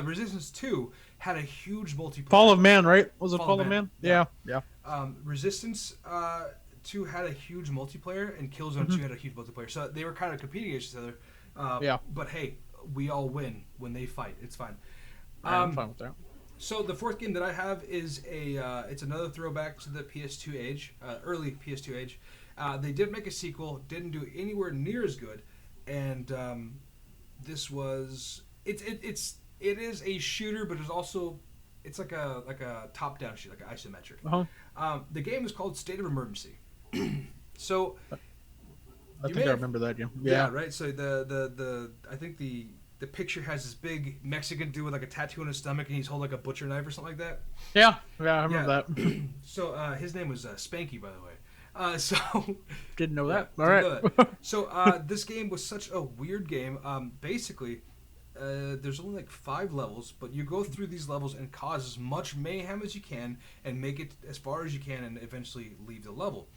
S2: Resistance 2 had a huge multiplayer.
S1: Fall of Man, right? Was it Fall of Man? Yeah.
S2: Resistance 2 had a huge multiplayer, and Killzone 2 had a huge multiplayer. So they were kind of competing against each other. But hey, we all win when they fight. It's fine.
S1: I'm fine with that.
S2: So the fourth game that I have is it's another throwback to the PS2 age, early PS2 age. They did make a sequel, didn't do anywhere near as good, and this was it is a shooter, but it's like a top down shooter, like an isometric. The game is called State of Emergency. So
S1: I think I remember that game. Yeah,
S2: right. So I think the picture has this big Mexican dude with like a tattoo on his stomach, and he's holding like a butcher knife or something like that.
S1: Yeah, I remember that.
S2: So his name was Spanky, by the way. So
S1: didn't know that. All right.
S2: Know that. So this game was such a weird game. Basically, there's only like 5 levels, but you go through these levels and cause as much mayhem as you can, and make it as far as you can, and eventually leave the level.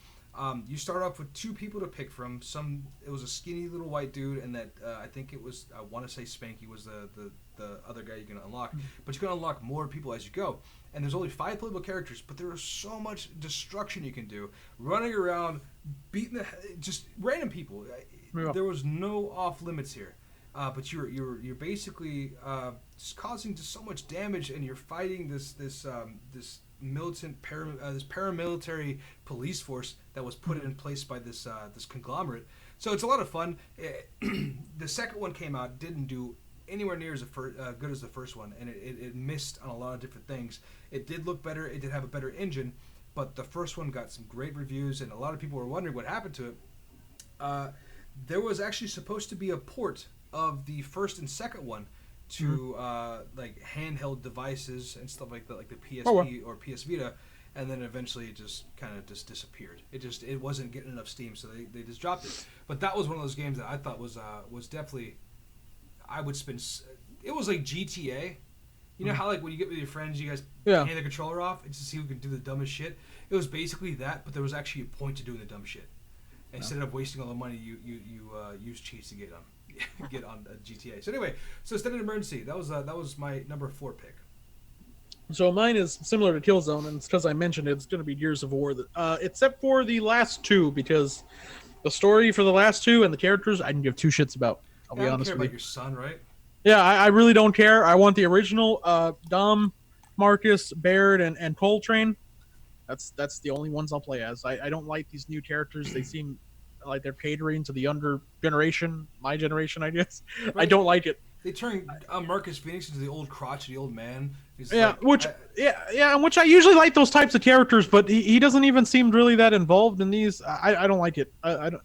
S2: You start off with 2 people to pick from. It was a skinny little white dude, and that I think it was. I want to say Spanky was the other guy you can unlock, but you can unlock more people as you go. And there's only 5 playable characters, but there is so much destruction you can do, running around, beating just random people.
S1: Yeah.
S2: There was no off limits here, but you're basically just causing just so much damage, and you're fighting this militant this paramilitary police force that was put in place by this conglomerate. So it's a lot of fun. The second one came out, didn't do anywhere near as good as the first one, and it missed on a lot of different things. It did look better, it did have a better engine, but the first one got some great reviews, and a lot of people were wondering what happened to it. There was actually supposed to be a port of the first and second one to like handheld devices and stuff like that, like the PSP or PS Vita, and then eventually it just kind of just disappeared. It wasn't getting enough steam, so they just dropped it. But that was one of those games that I thought was definitely, I would spend. It was like GTA. You know how like when you get with your friends, you guys hand the controller off and to see who can do the dumbest shit. It was basically that, but there was actually a point to doing the dumb shit. Instead of wasting all the money, you use cheats to get on GTA. So anyway, so State of Emergency. That was my number 4 pick.
S1: So mine is similar to Killzone, and it's because I mentioned it's going to be Gears of War. Except for the last 2, because the story for the last 2 and the characters, I can give 2 shits about. I'll be honest with you.
S2: About your son, right?
S1: Yeah, I really don't care. I want the original Dom, Marcus, Baird, and Coltrane. That's the only ones I'll play as. I don't like these new characters. They seem like they're catering to the younger generation, my generation, I guess. Right. I don't like it.
S2: They turn Marcus Phoenix into the old crotchety old man. He's
S1: which I usually like those types of characters, but he doesn't even seem really that involved in these. I don't like it.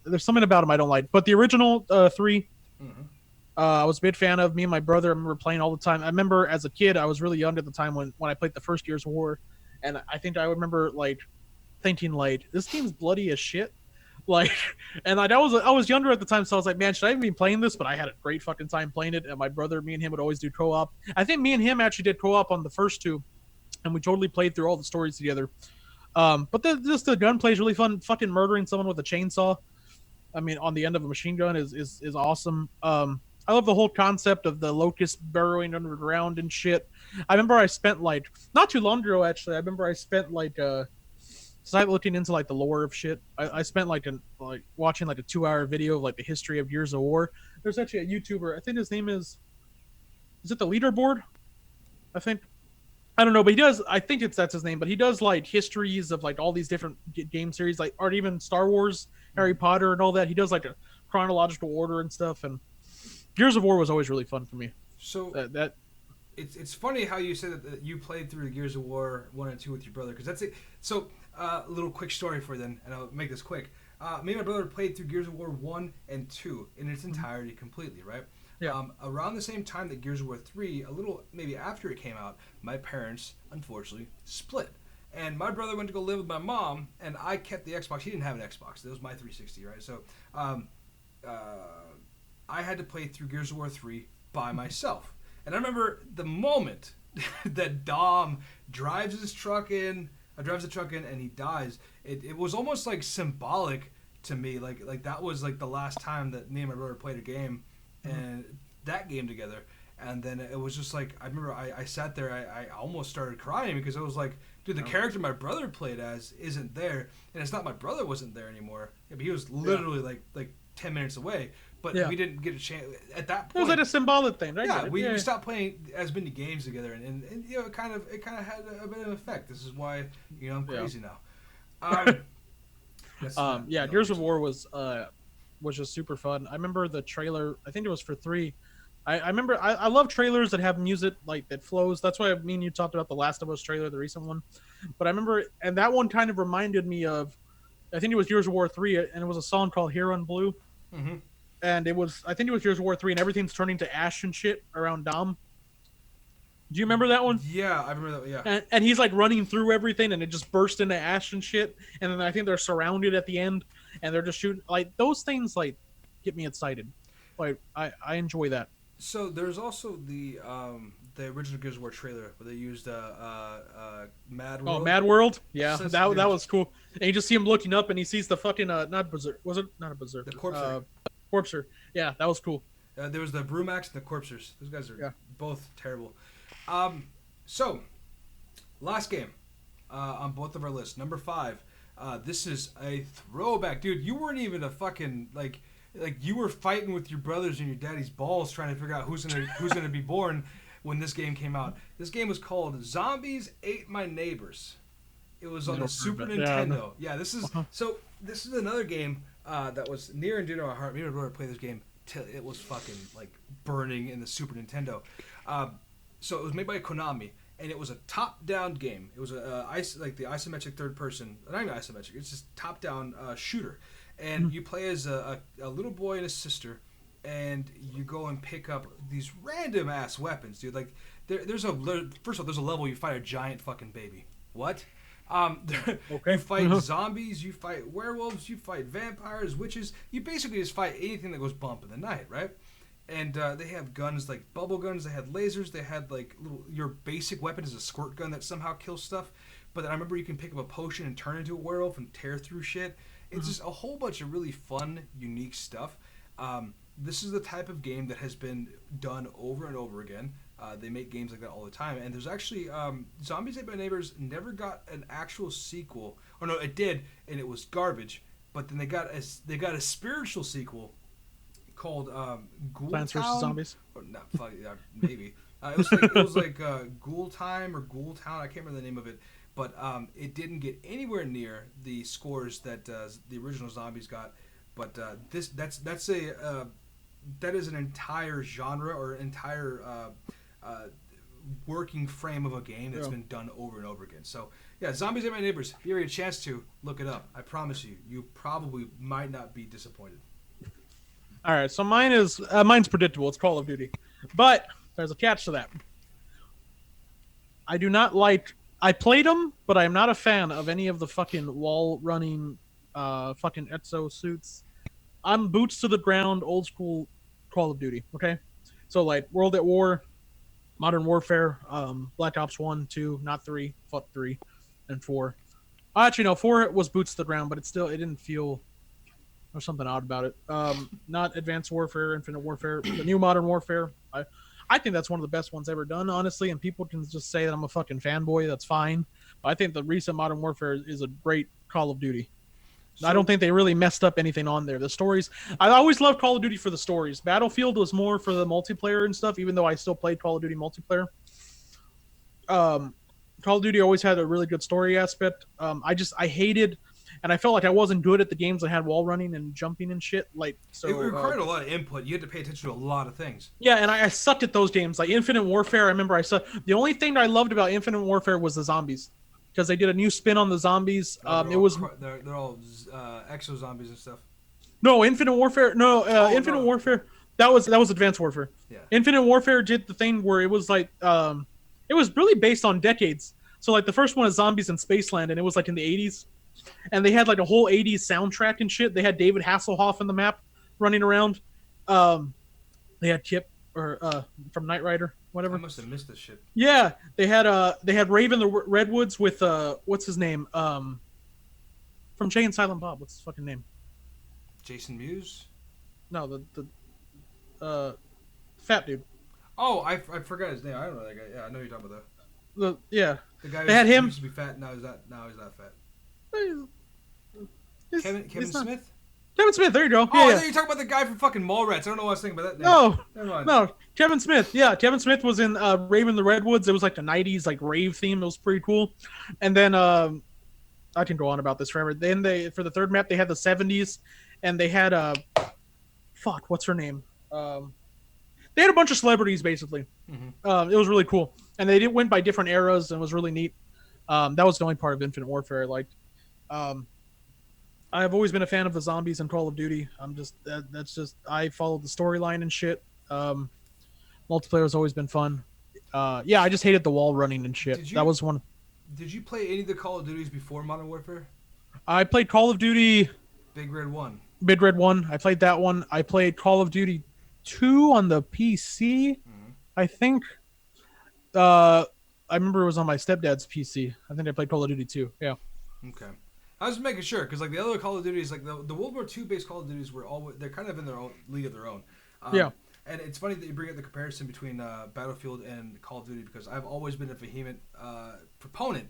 S1: There's something about him I don't like. But the original 3, I was a big fan of. Me and my brother, I remember playing all the time. I remember as a kid, I was really young at the time when I played the first Gears of War, and I think I remember like thinking like, this game's bloody as shit. Like, and I was younger at the time, so I was like, man, should I even be playing this? But I had a great fucking time playing it, and my brother, me and him would always do co-op. I think me and him actually did co-op on the first 2, and we totally played through all the stories together. But the gunplay is really fun. Fucking murdering someone with a chainsaw, I mean, on the end of a machine gun is awesome. I love the whole concept of the locust burrowing underground and shit. I remember I spent like, not too long ago actually, I remember I spent like started looking into like the lore of shit. I spent like watching like a 2-hour video of like the history of Gears of War. There's actually a YouTuber. I think his name is it the Leaderboard? I think. I don't know, but he does. I think that's his name. But he does like histories of like all these different game series, like or even Star Wars, Harry Potter, and all that. He does like a chronological order and stuff. And Gears of War was always really fun for me.
S2: So
S1: that
S2: it's funny how you said that you played through Gears of War 1 and 2 with your brother, because that's it. So a little quick story for them, and I'll make this quick. Me and my brother played through Gears of War 1 and 2 in its entirety completely, right?
S1: Yeah.
S2: Around the same time that Gears of War 3, a little maybe after it came out, my parents, unfortunately, split. And my brother went to go live with my mom, and I kept the Xbox. He didn't have an Xbox. That was my 360, right? So I had to play through Gears of War 3 by myself. And I remember the moment that Dom drives the truck in, and he dies. It was almost like symbolic to me. Like that was like the last time that me and my brother played a game, and that game together. And then it was just like, I remember I sat there, I almost started crying, because it was like, dude, the character my brother played as isn't there. And it's not my brother wasn't there anymore. But he was literally like 10 minutes away. But we didn't get a chance at that point.
S1: it was like a symbolic thing, right?
S2: Yeah, we stopped playing as many games together, and you know, it kind of had a bit of effect. This is why, you know, I'm crazy now.
S1: Gears of War was just super fun. I remember the trailer. I think it was for 3. I remember I love trailers that have music like that flows. That's why me and you talked about the Last of Us trailer, the recent one. But I remember, and that one kind of reminded me of, I think it was Gears of War 3, and it was a song called "Here on Blue."
S2: Mm-hmm.
S1: And I think it was Gears of War 3, and everything's turning to ash and shit around Dom. Do you remember that one?
S2: Yeah, I remember that. Yeah.
S1: And he's like running through everything, and it just burst into ash and shit. And then I think they're surrounded at the end, and they're just shooting. Like those things, like get me excited. Like I enjoy that.
S2: So there's also the original Gears of War trailer where they used Mad World.
S1: Oh, Mad World, yeah, that was cool. And you just see him looking up, and he sees the fucking not Berserker. Was it not a Berserker?
S2: The Corpser.
S1: Corpser. Yeah, that was cool.
S2: There was the Brumax and the Corpsers. Those guys are both terrible. So last game on both of our lists, number 5. This is a throwback, dude. You weren't even a fucking like you were fighting with your brothers and your daddy's balls trying to figure out who's gonna be born when this game came out. This game was called Zombies Ate My Neighbors. It was on the Super Nintendo. Yeah, this is this is another game that was near and dear to my heart. Me and my brother played this game till it was fucking like burning in the Super Nintendo. So it was made by Konami, and it was a top-down game. It was the isometric third person, not even isometric. It's just top-down shooter. And you play as a little boy and a sister, and you go and pick up these random ass weapons, dude. Like first of all, there's a level you fight a giant fucking baby. What? You fight zombies, you fight werewolves, you fight vampires, witches. You basically just fight anything that goes bump in the night, right? And they have guns like bubble guns. They had lasers. They had like your basic weapon is a squirt gun that somehow kills stuff. But then I remember you can pick up a potion and turn into a werewolf and tear through shit. It's just a whole bunch of really fun, unique stuff. This is the type of game that has been done over and over again. They make games like that all the time. And there's actually Zombies Ate My Neighbors never got an actual sequel. Or no, it did, and it was garbage. But then they got a spiritual sequel called Ghoul
S1: Plants
S2: Town.
S1: vs Zombies.
S2: Or not, maybe. It was like Ghoul Time or Ghoul Town. I can't remember the name of it. But it didn't get anywhere near the scores that the original Zombies got. But that is an entire genre or entire working frame of a game that's been done over and over again. So yeah, Zombies Ate My Neighbors. If you get a chance to look it up, I promise you probably might not be disappointed.
S1: All right, so mine's predictable. It's Call of Duty, but there's a catch to that. I do not like. I played them, but I'm not a fan of any of the fucking wall running, fucking exo suits. I'm boots to the ground, old school Call of Duty. Okay, so like World at War, Modern Warfare, Black Ops 1, 2, not 3, fuck 3, and 4. Actually, no, 4 was boots to the ground, but it didn't feel. There's something odd about it. Not Advanced Warfare, Infinite Warfare, the new Modern Warfare. I think that's one of the best ones ever done, honestly. And people can just say that I'm a fucking fanboy. That's fine. I think the recent Modern Warfare is a great Call of Duty.
S2: So,
S1: I don't think they really messed up anything on there. The stories, I always loved Call of Duty for the stories. Battlefield was more for the multiplayer and stuff, even though I still played Call of Duty multiplayer. Call of Duty always had a really good story aspect. I hated, and I felt like I wasn't good at the games that had wall running and jumping and shit. Like so,
S2: it required a lot of input. You had to pay attention to a lot of things.
S1: yeah, and I sucked at those games. Like Infinite Warfare, I remember I sucked. The only thing that I loved about Infinite Warfare was the zombies, because they did a new spin on the zombies. They're
S2: all exo zombies and stuff.
S1: No, Infinite Warfare. No, Infinite
S2: no.
S1: Warfare. That was Advanced Warfare.
S2: Yeah.
S1: Infinite Warfare did the thing where it was like, it was really based on decades. So like the first one is zombies in Spaceland, and it was like in the 80s, and they had like a whole 80s soundtrack and shit. They had David Hasselhoff in the map running around. They had Kip from Knight Rider, whatever.
S2: I must have missed this shit.
S1: Yeah, they had Raven the Redwoods with what's his name from Jay and Silent Bob. What's his fucking name?
S2: Jason Mewes?
S1: No, the fat dude.
S2: Oh, I forgot his name. I don't know that guy. Yeah, I know you're talking about
S1: The
S2: guy
S1: they had him.
S2: Used to be fat. Now he's not fat. Kevin
S1: not,
S2: Smith?
S1: Kevin Smith, there you go.
S2: Oh, I thought you were talking about the guy from fucking Mallrats. I don't know why I was thinking about that name.
S1: No, Kevin Smith. Yeah, Kevin Smith was in Raven the Redwoods. It was like the 90s like rave theme. It was pretty cool. And then I can go on about this forever. Then for the third map they had the 70s, and they had what's her name? They had a bunch of celebrities basically.
S2: Mm-hmm.
S1: It was really cool, and they went by different eras, and it was really neat. That was the only part of Infinite Warfare I liked. I've always been a fan of the zombies in Call of Duty. That's just I followed the storyline and shit. Multiplayer has always been fun. Yeah, I just hated the wall running and shit. That was one.
S2: Did you play any of the Call of Duties before Modern Warfare?
S1: I played Call of Duty.
S2: Big Red 1.
S1: Big Red 1. I played that one. I played Call of Duty 2 on the PC. Mm-hmm. I think. I remember it was on my stepdad's PC. I think I played Call of Duty 2. Yeah.
S2: Okay. I was making sure because like the other Call of Duties, like the World War II based Call of Duties they're kind of in their own league of their own.
S1: Yeah.
S2: And it's funny that you bring up the comparison between Battlefield and Call of Duty because I've always been a vehement proponent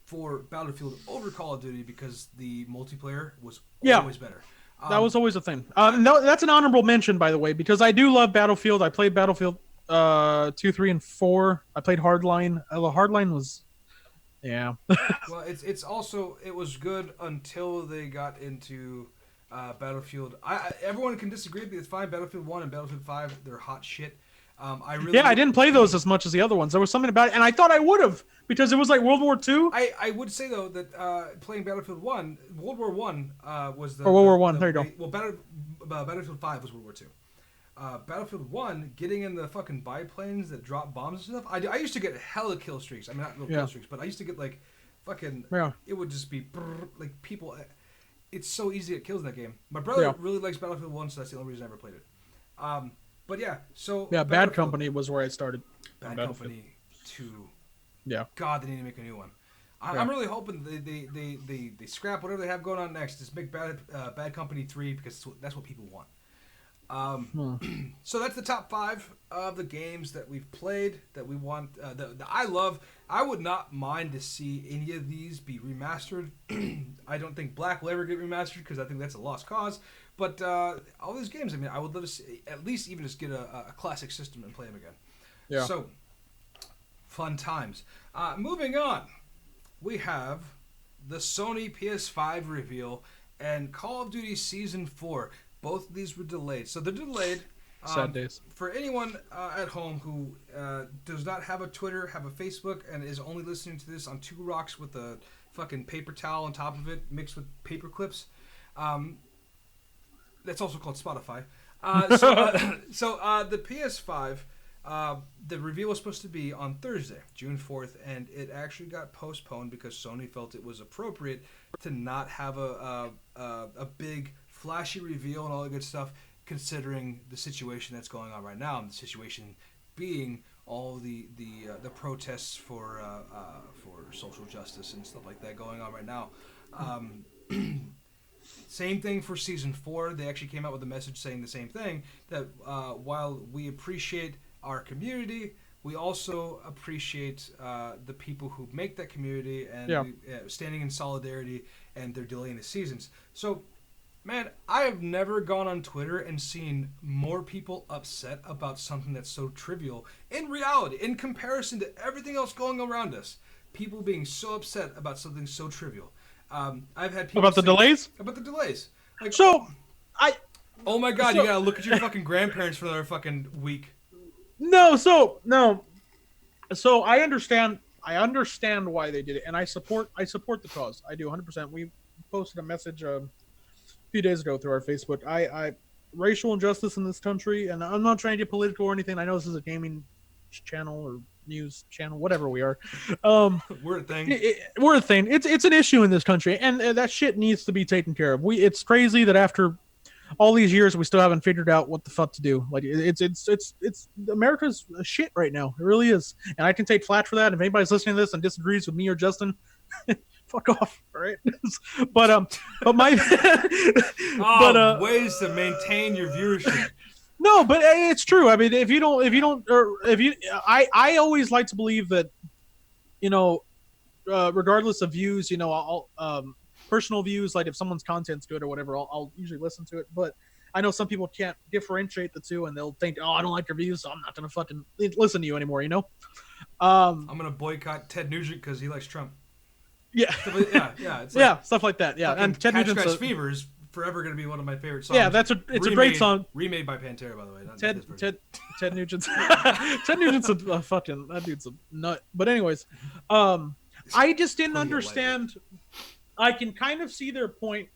S2: for Battlefield over Call of Duty because the multiplayer was always better.
S1: That was always a thing. No, that's an honorable mention, by the way, because I do love Battlefield. I played Battlefield 2, 3, and 4. I played Hardline. Hardline was... Yeah.
S2: Well, it was good until they got into Battlefield. Everyone can disagree, but it's fine. Battlefield 1 and Battlefield 5, they're hot shit. I
S1: didn't play those as much as the other ones. There was something about it, and I thought I would have because it was like World War II.
S2: I would say though that playing Battlefield 1, World War 1 was the
S1: World War 1. There you go.
S2: Well, Battlefield 5 was World War 2. Battlefield 1, getting in the fucking biplanes that drop bombs and stuff. I used to get hella kill streaks. I mean, not kill streaks, but I used to get like fucking. Yeah. It would just be like people. It's so easy to get kills in that game. My brother really likes Battlefield 1, so that's the only reason I ever played it. But yeah, so
S1: yeah, Bad Company was where I started.
S2: Bad Company 2.
S1: Yeah.
S2: God, they need to make a new one. I'm really hoping they scrap whatever they have going on next. Just make Bad Company 3 because that's what people want. So that's the top 5 of the games that we've played that we want that I love. I would not mind to see any of these be remastered. I don't think Black will ever get remastered because I think that's a lost cause. But all these games, I mean, I would love to see, at least even just get a classic system and play them again. Yeah. So fun times. Moving on, we have the Sony PS5 reveal and Call of Duty Season 4. Both of these were delayed. So they're delayed.
S1: Sad days.
S2: For anyone at home who does not have a Twitter, have a Facebook, and is only listening to this on 2 rocks with a fucking paper towel on top of it mixed with paper clips, that's also called Spotify. So the PS5, the reveal was supposed to be on Thursday, June 4th, and it actually got postponed because Sony felt it was appropriate to not have a big flashy reveal and all that good stuff, considering the situation that's going on right now, and the situation being all the protests for social justice and stuff like that going on right now. Same thing for Season 4. They actually came out with a message saying the same thing, that while we appreciate our community, we also appreciate the people who make that community and standing in solidarity, and they're delaying the seasons. So, man, I have never gone on Twitter and seen more people upset about something that's so trivial. In reality, in comparison to everything else going around us, people being so upset about something so trivial. I've had people
S1: about the delays.
S2: About the delays. Like, oh my God, you gotta look at your fucking grandparents for another fucking week.
S1: No. So I understand why they did it, and I support the cause. I do 100%. We posted a message a few days ago through our Facebook. I racial injustice in this country, and I'm not trying to get political or anything. I know this is a gaming channel or news channel, whatever we are.
S2: We're a thing.
S1: We're a thing. It's an issue in this country, and that shit needs to be taken care of. It's crazy that after all these years we still haven't figured out what the fuck to do. Like it's America's shit right now. It really is, and I can take flack for that. If anybody's listening to this and disagrees with me or Justin, fuck off, all right? but my
S2: ways to maintain your viewership.
S1: No, but it's true. I mean, I always like to believe that, regardless of views, I'll personal views, like if someone's content's good or whatever, I'll usually listen to it. But I know some people can't differentiate the two, and they'll think, oh, I don't like your views, so I'm not gonna fucking listen to you anymore.
S2: I'm gonna boycott Ted Nugent because he likes Trump.
S1: Yeah,
S2: it's like,
S1: stuff like that. Yeah, and
S2: Ted Nugent's Fever is forever gonna be one of my favorite songs.
S1: Yeah, it's a great song.
S2: Remade by Pantera, by the way.
S1: Ted Nugent's Ted Nugent's a fucking, that dude's a nut. But anyways, I just didn't understand. I can kind of see their point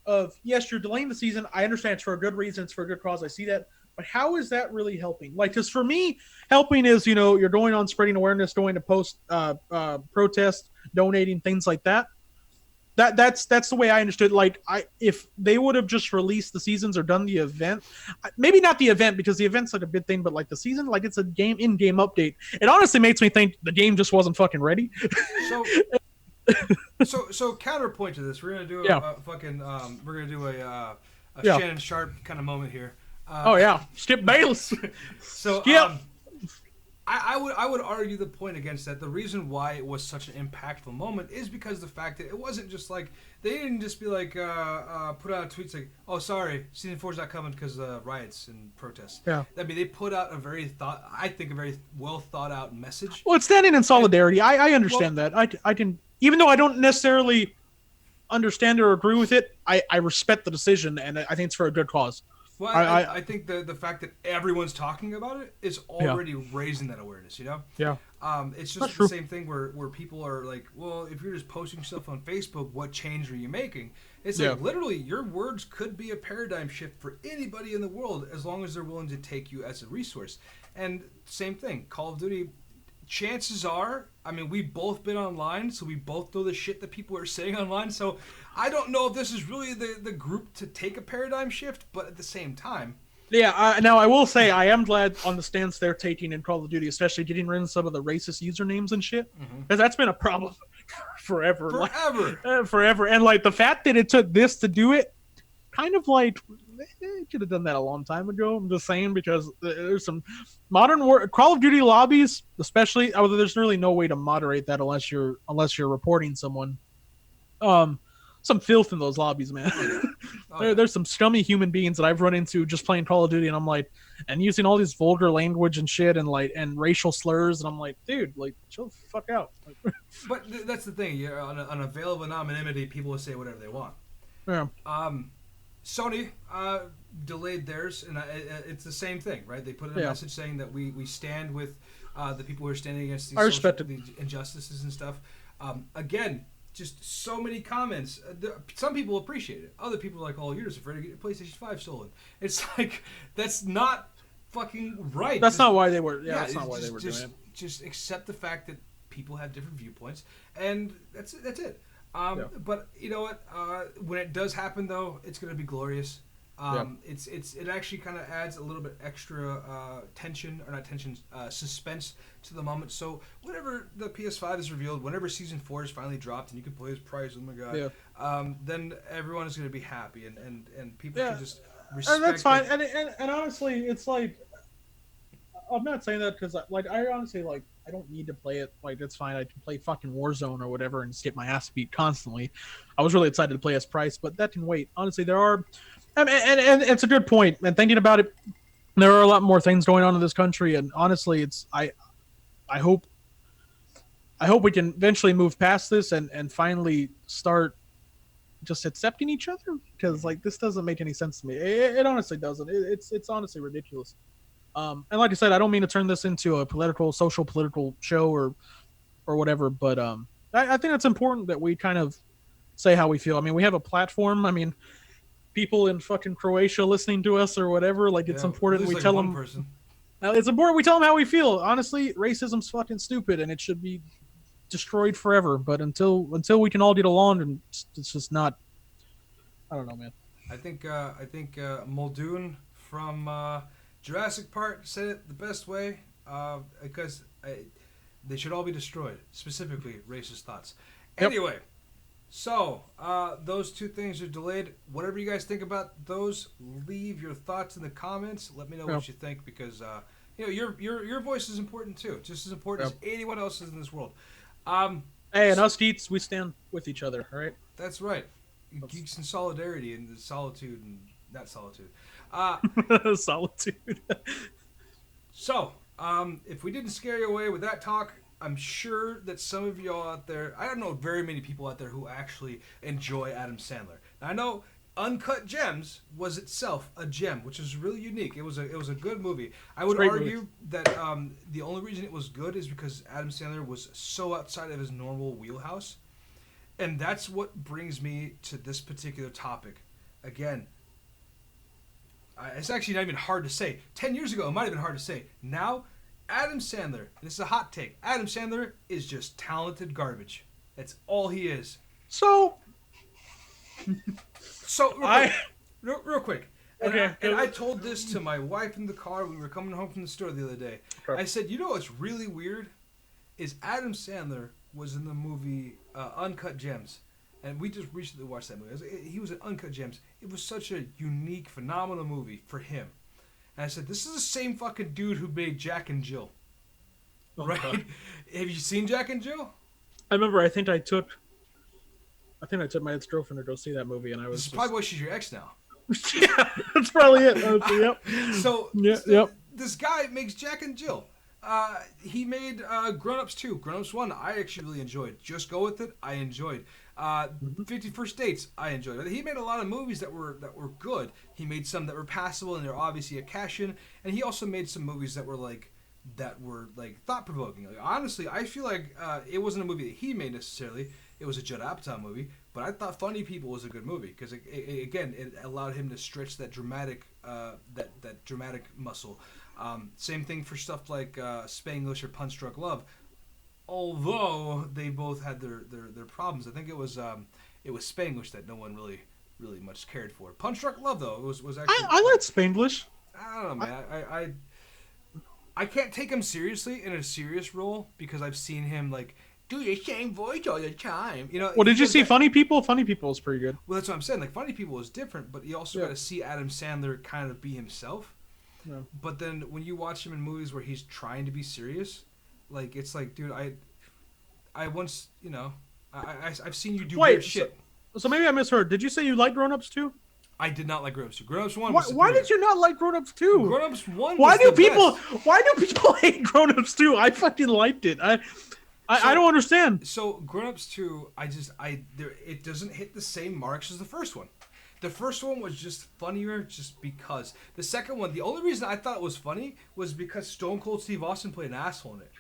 S1: of, yes, you're delaying the season. I understand it's for a good reason. It's for a good cause. I see that. But how is that really helping? Like, because for me, helping is, you're going on spreading awareness, going to post protest, donating, things like that. That's the way I understood. Like, if they would have just released the seasons or done the event, maybe not the event because the event's like a big thing, but like the season, like it's a in-game update. It honestly makes me think the game just wasn't fucking ready.
S2: So counterpoint to this, we're gonna do a Shannon Sharp kind of moment here.
S1: Skip Bayless.
S2: So
S1: Skip.
S2: I would argue the point against that. The reason why it was such an impactful moment is because the fact that it wasn't just like, they didn't just be like put out tweets like, oh sorry, season 4's not coming because riots and protests.
S1: Yeah.
S2: I mean, they put out a very well thought out message.
S1: Well, it's standing in solidarity. I understand that. I can, even though I don't necessarily understand or agree with it, I respect the decision, and I think it's for a good cause.
S2: Well, I think the fact that everyone's talking about it is already raising that awareness,
S1: Yeah.
S2: It's just the same thing where people are like, well, if you're just posting stuff on Facebook, what change are you making? It's like, literally, your words could be a paradigm shift for anybody in the world as long as they're willing to take you as a resource. And same thing, Call of Duty, chances are, I mean, we've both been online, so we both know the shit that people are saying online, so I don't know if this is really the group to take a paradigm shift, but at the same time.
S1: Yeah, now I will say I am glad on the stance they're taking in Call of Duty, especially getting rid of some of the racist usernames and shit, because that's been a problem forever. Forever. And like the fact that it took this to do it, kind of like, could have done that a long time ago. I'm just saying, because there's some modern Call of Duty lobbies, especially, although there's really no way to moderate that unless you're reporting someone. Some filth in those lobbies, man. There's some scummy human beings that I've run into just playing Call of Duty, and I'm like, and using all these vulgar language and shit, and like, and racial slurs, and I'm like, dude, like, chill the fuck out.
S2: But that's the thing. You're on a veil of anonymity, people will say whatever they want.
S1: Yeah.
S2: Sony delayed theirs, and it's the same thing, right? They put in a message saying that we stand with the people who are standing against these injustices and stuff. Again, just so many comments. Some people appreciate it. Other people are like, oh, you're just afraid to get your PlayStation 5 stolen. It's like, that's not fucking right.
S1: That's not why they were. Yeah, that's not why they were doing it.
S2: Just accept the fact that people have different viewpoints, and that's it. But you know what? When it does happen, though, it's going to be glorious. It actually kind of adds a little bit extra suspense to the moment. So whenever the PS5 is revealed, whenever Season 4 is finally dropped, and you can play as prize, oh my god, then everyone is going to be happy, and people can just respect.
S1: And that's fine. And honestly, it's like, I'm not saying that because I honestly I don't need to play it. Like it's fine. I can play fucking Warzone or whatever and just get my ass beat constantly. I was really excited to play as Price, but that can wait. Honestly, there are, and it's a good point. And thinking about it, there are a lot more things going on in this country. And honestly, I hope we can eventually move past this and finally start just accepting each other, because like this doesn't make any sense to me. It honestly doesn't. It's honestly ridiculous. And like I said, I don't mean to turn this into a social political show or whatever, but I think it's important that we kind of say how we feel. I mean, we have a platform. I mean, people in fucking Croatia listening to us or whatever. Like it's important we tell them. It's important we tell them how we feel. Honestly, racism's fucking stupid and it should be destroyed forever. But until we can all get along, and it's just not. I don't know, man.
S2: I think Muldoon from Jurassic Park said it the best way, because they should all be destroyed. Specifically, racist thoughts.
S1: Yep.
S2: Anyway, so those two things are delayed. Whatever you guys think about those, leave your thoughts in the comments. Let me know what you think, because your voice is important too, just as important as anyone else's in this world.
S1: Hey, and us geeks, we stand with each other, all right?
S2: That's right. Geeks in solidarity and solitude and not solitude.
S1: Solitude.
S2: So, if we didn't scare you away with that talk, I'm sure that some of y'all out there, I don't know very many people out there who actually enjoy Adam Sandler. Now, I know Uncut Gems was itself a gem, which is really unique. It was a good movie. I would argue that the only reason it was good is because Adam Sandler was so outside of his normal wheelhouse. And that's what brings me to this particular topic. Again, it's actually not even hard to say. 10 years ago, it might have been hard to say. Now, Adam Sandler, this is a hot take, Adam Sandler is just talented garbage. That's all he is.
S1: So
S2: real quick. And,
S1: okay.
S2: And I told this to my wife in the car when we were coming home from the store the other day.
S1: Okay.
S2: I said, you know what's really weird? Is Adam Sandler was in the movie Uncut Gems. And we just recently watched that movie. He was in Uncut Gems. It was such a unique, phenomenal movie for him. And I said, this is the same fucking dude who made Jack and Jill.
S1: Oh,
S2: right?
S1: God.
S2: Have you seen Jack and Jill?
S1: I remember. I think I took my ex-girlfriend to go see that movie, and I was.
S2: This is probably why she's your ex now.
S1: Yeah, that's probably it. Yep.
S2: So this guy makes Jack and Jill. He made Grown Ups 2. Grown Ups 1, I actually really enjoyed. Just Go With It, I enjoyed. 50 First Dates, I enjoyed. He made a lot of movies that were good. He made some that were passable, and they're obviously a cash-in. And he also made some movies that were thought-provoking. Like, honestly, I feel like it wasn't a movie that he made necessarily. It was a Judd Apatow movie. But I thought Funny People was a good movie because, it allowed him to stretch that dramatic dramatic muscle. Same thing for stuff like Spanglish or Punch Drunk Love. Although they both had their problems. I think it was Spanglish that no one really much cared for. Punch Drunk Love, though, was actually...
S1: I like Spanglish.
S2: I don't know, man. I can't take him seriously in a serious role because I've seen him, like, do the same voice all the time. You know.
S1: Well, did you see Funny People? Funny People is pretty good.
S2: Well, that's what I'm saying. Like, Funny People is different, but you also got to see Adam Sandler kind of be himself. Yeah. But then when you watch him in movies where he's trying to be serious, like, it's like, dude, I once, I've seen you do weird shit.
S1: So maybe I misheard. Did you say you like Grown Ups 2?
S2: I did not like Grown Ups 2. Grown Ups 1
S1: Why did you not like Grown Ups 2?
S2: Grown Ups 1
S1: Why do people hate Grown Ups 2? I fucking liked it. I don't understand.
S2: So Grown Ups 2, it doesn't hit the same marks as the first one. The first one was just funnier just because. The second one, the only reason I thought it was funny was because Stone Cold Steve Austin played an asshole in it.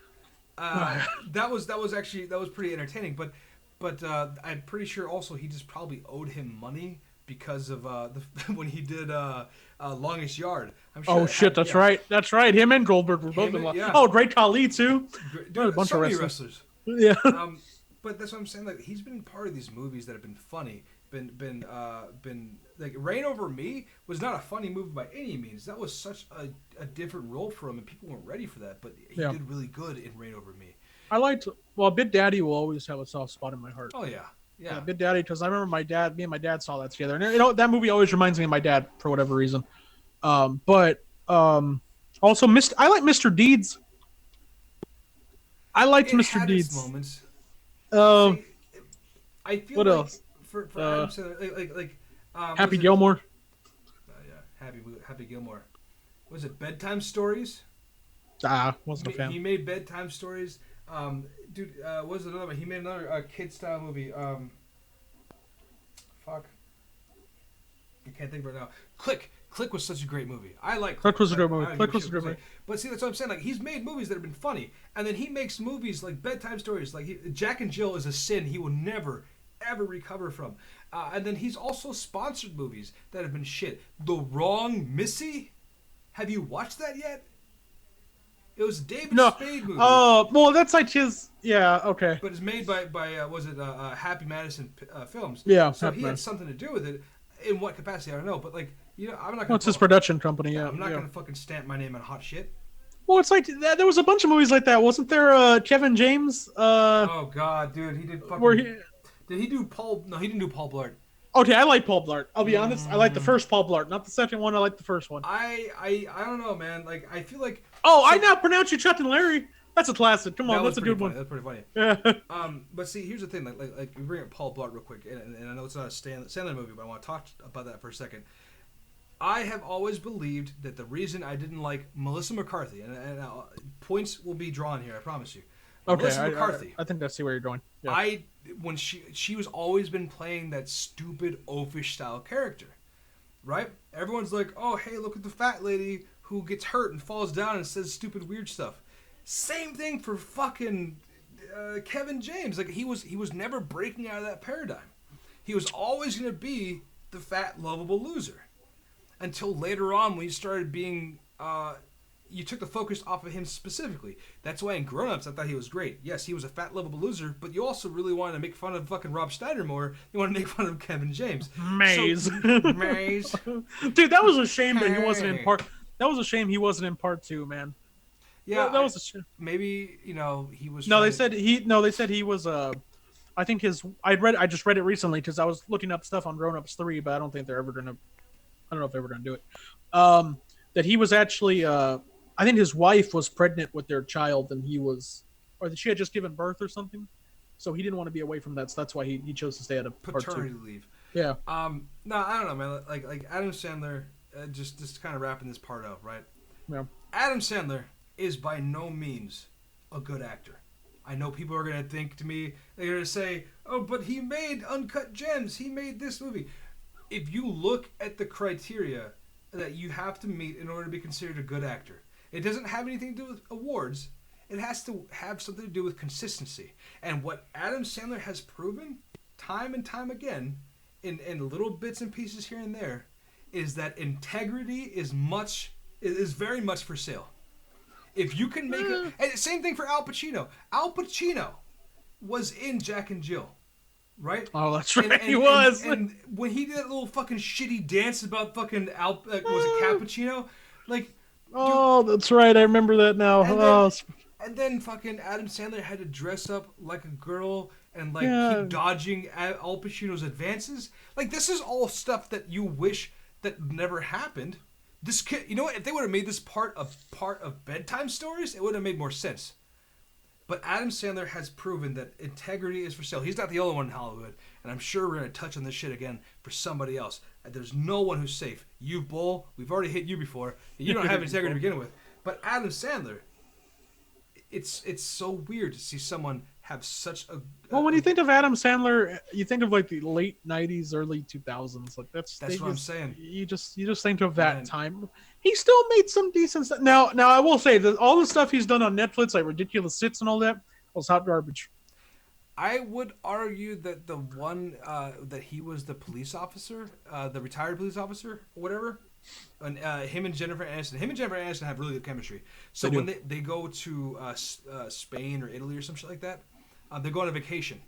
S2: That was pretty entertaining, but I'm pretty sure also he just probably owed him money because of when he did Longest Yard. I'm sure
S1: that's right. That's right. Him and Goldberg were both in love. Yeah. Oh, Great Khali too.
S2: Dude, a bunch of wrestlers.
S1: Yeah.
S2: But that's what I'm saying. Like, he's been part of these movies that have been funny. Been like Reign Over Me was not a funny movie by any means. That was such a different role for him, and people weren't ready for that. But he did really good in Reign Over Me.
S1: I liked. Well, Big Daddy will always have a soft spot in my heart.
S2: Oh yeah.
S1: Big Daddy, because I remember me and my dad saw that together, and that movie always reminds me of my dad for whatever reason. But Also, I like Mr. Deeds. I liked
S2: It
S1: Mr.
S2: had its
S1: Deeds.
S2: moments.
S1: Uh,
S2: See, I feel
S1: what
S2: like
S1: else?
S2: for Adam Sandler,
S1: Happy
S2: was it?
S1: Gilmore.
S2: Yeah, Happy Gilmore. Was it Bedtime Stories?
S1: Wasn't a fan.
S2: He made Bedtime Stories. Dude, what was another one? He made another kid style movie. Fuck. I can't think right now. Click. Click was such a great movie. I like Click.
S1: Click was a good
S2: I
S1: movie.
S2: don't
S1: Click
S2: give a
S1: was a
S2: shit
S1: good
S2: what you
S1: movie.
S2: say. But see, that's what I'm saying. Like, he's made movies that have been funny, and then he makes movies like Bedtime Stories. Like, Jack and Jill is a sin he will never, ever recover from. And then he's also sponsored movies that have been shit. The Wrong Missy? Have you watched that yet? It was a David Spade movie.
S1: Oh, well, that's like his. Yeah, okay.
S2: But it's made by was it Happy Madison Films?
S1: Yeah,
S2: So
S1: Happy
S2: he had
S1: Madison.
S2: something to do with it. In what capacity, I don't know. But like, I'm not gonna.
S1: Well, it's his production company. Yeah,
S2: I'm not gonna fucking stamp my name on hot shit.
S1: Well, it's like there was a bunch of movies like that, wasn't there? Kevin James.
S2: Oh god, dude, he did fucking. Did he do Paul? No, he didn't do Paul Blart.
S1: Okay, I like Paul Blart. I'll be honest. I like the first Paul Blart, not the second one. I like the first one.
S2: I don't know, man. Like, I feel like.
S1: Oh, I now pronounce you Chuck and Larry. That's a classic. Come on, that's a good
S2: funny.
S1: one.
S2: That's pretty funny.
S1: Yeah.
S2: But see, here's the thing. Like we bring up Paul Blart real quick, and I know it's not a Sandler movie, but I want to talk about that for a second. I have always believed that the reason I didn't like Melissa McCarthy, and points will be drawn here, I promise you.
S1: Okay,
S2: Melissa McCarthy.
S1: I think I see where you're going. Yeah.
S2: When she was always been playing that stupid oafish style character, right? Everyone's like, oh hey, look at the fat lady who gets hurt and falls down and says stupid weird stuff. Same thing for fucking Kevin James. Like he was never breaking out of that paradigm. He was always gonna be the fat lovable loser. Until later on when he started being you took the focus off of him specifically. That's why in Grown Ups I thought he was great. Yes, he was a fat lovable loser, but you also really wanted to make fun of fucking Rob Schneider more. You want to make fun of Kevin James.
S1: Maze.
S2: Maze.
S1: Dude, that was a shame that he wasn't in part. That was a shame he wasn't in part 2, man.
S2: Yeah,
S1: that was a shame.
S2: Maybe he was.
S1: No, they said he was. I think I just read it recently because I was looking up stuff on Grown Ups 3, but I don't think they're ever gonna. I don't know if they're ever gonna do it. That he was actually. I think his wife was pregnant with their child, and or that she had just given birth or something. So he didn't want to be away from that. So that's why he chose to stay out of part 2.
S2: Paternity leave.
S1: Yeah.
S2: No, I don't know, man. Like Adam Sandler. Just kind of wrapping this part up, right?
S1: Yeah.
S2: Adam Sandler is by no means a good actor. I know people are going to think to me, they're going to say, oh, but he made Uncut Gems. He made this movie. If you look at the criteria that you have to meet in order to be considered a good actor, it doesn't have anything to do with awards. It has to have something to do with consistency. And what Adam Sandler has proven time and time again in little bits and pieces here and there is that integrity is very much for sale. If you can make and same thing for Al Pacino. Al Pacino was in Jack and Jill, right?
S1: Oh, that's right. He was.
S2: And when he did that little fucking shitty dance about fucking was it Cappuccino? Like,
S1: oh, dude, that's right. I remember that now.
S2: And then fucking Adam Sandler had to dress up like a girl and keep dodging Al Pacino's advances. Like, this is all stuff that you wish that never happened. This kid, you know what? If they would have made this part of Bedtime Stories, it would have made more sense. But Adam Sandler has proven that integrity is for sale. He's not the only one in Hollywood, and I'm sure we're going to touch on this shit again for somebody else. There's no one who's safe. You, Bull, we've already hit you before. You don't have integrity to begin with. But Adam Sandler, it's so weird to see someone have such a...
S1: Well, when you think of Adam Sandler, you think of like the late 90s, early 2000s. Like that's
S2: what I'm saying.
S1: You just think of that time. He still made some decent stuff. Now I will say that all the stuff he's done on Netflix, like Ridiculous Six and all that, was hot garbage.
S2: I would argue that the one that he was the police officer, the retired police officer, or whatever, and him and Jennifer Aniston have really good chemistry. So when they go to Spain or Italy or some shit like that, they go on a vacation.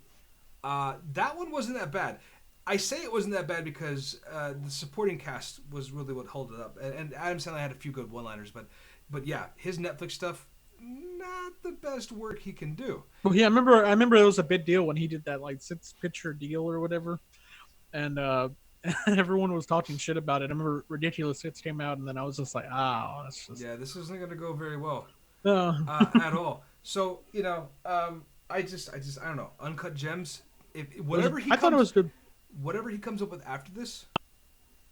S2: That one wasn't that bad. I say it wasn't that bad because the supporting cast was really what held it up, and Adam Sandler had a few good one-liners, but yeah, his Netflix stuff, not the best work he can do.
S1: Well, yeah, I remember it was a big deal when he did that like 6-picture deal or whatever, and everyone was talking shit about it. I remember Ridiculous Hits came out, and then I was just like, oh, that's just
S2: Yeah, this isn't gonna go very well
S1: uh,
S2: at all. So I don't know. Uncut Gems. If whatever he
S1: I thought it was good.
S2: whatever he comes up with after this,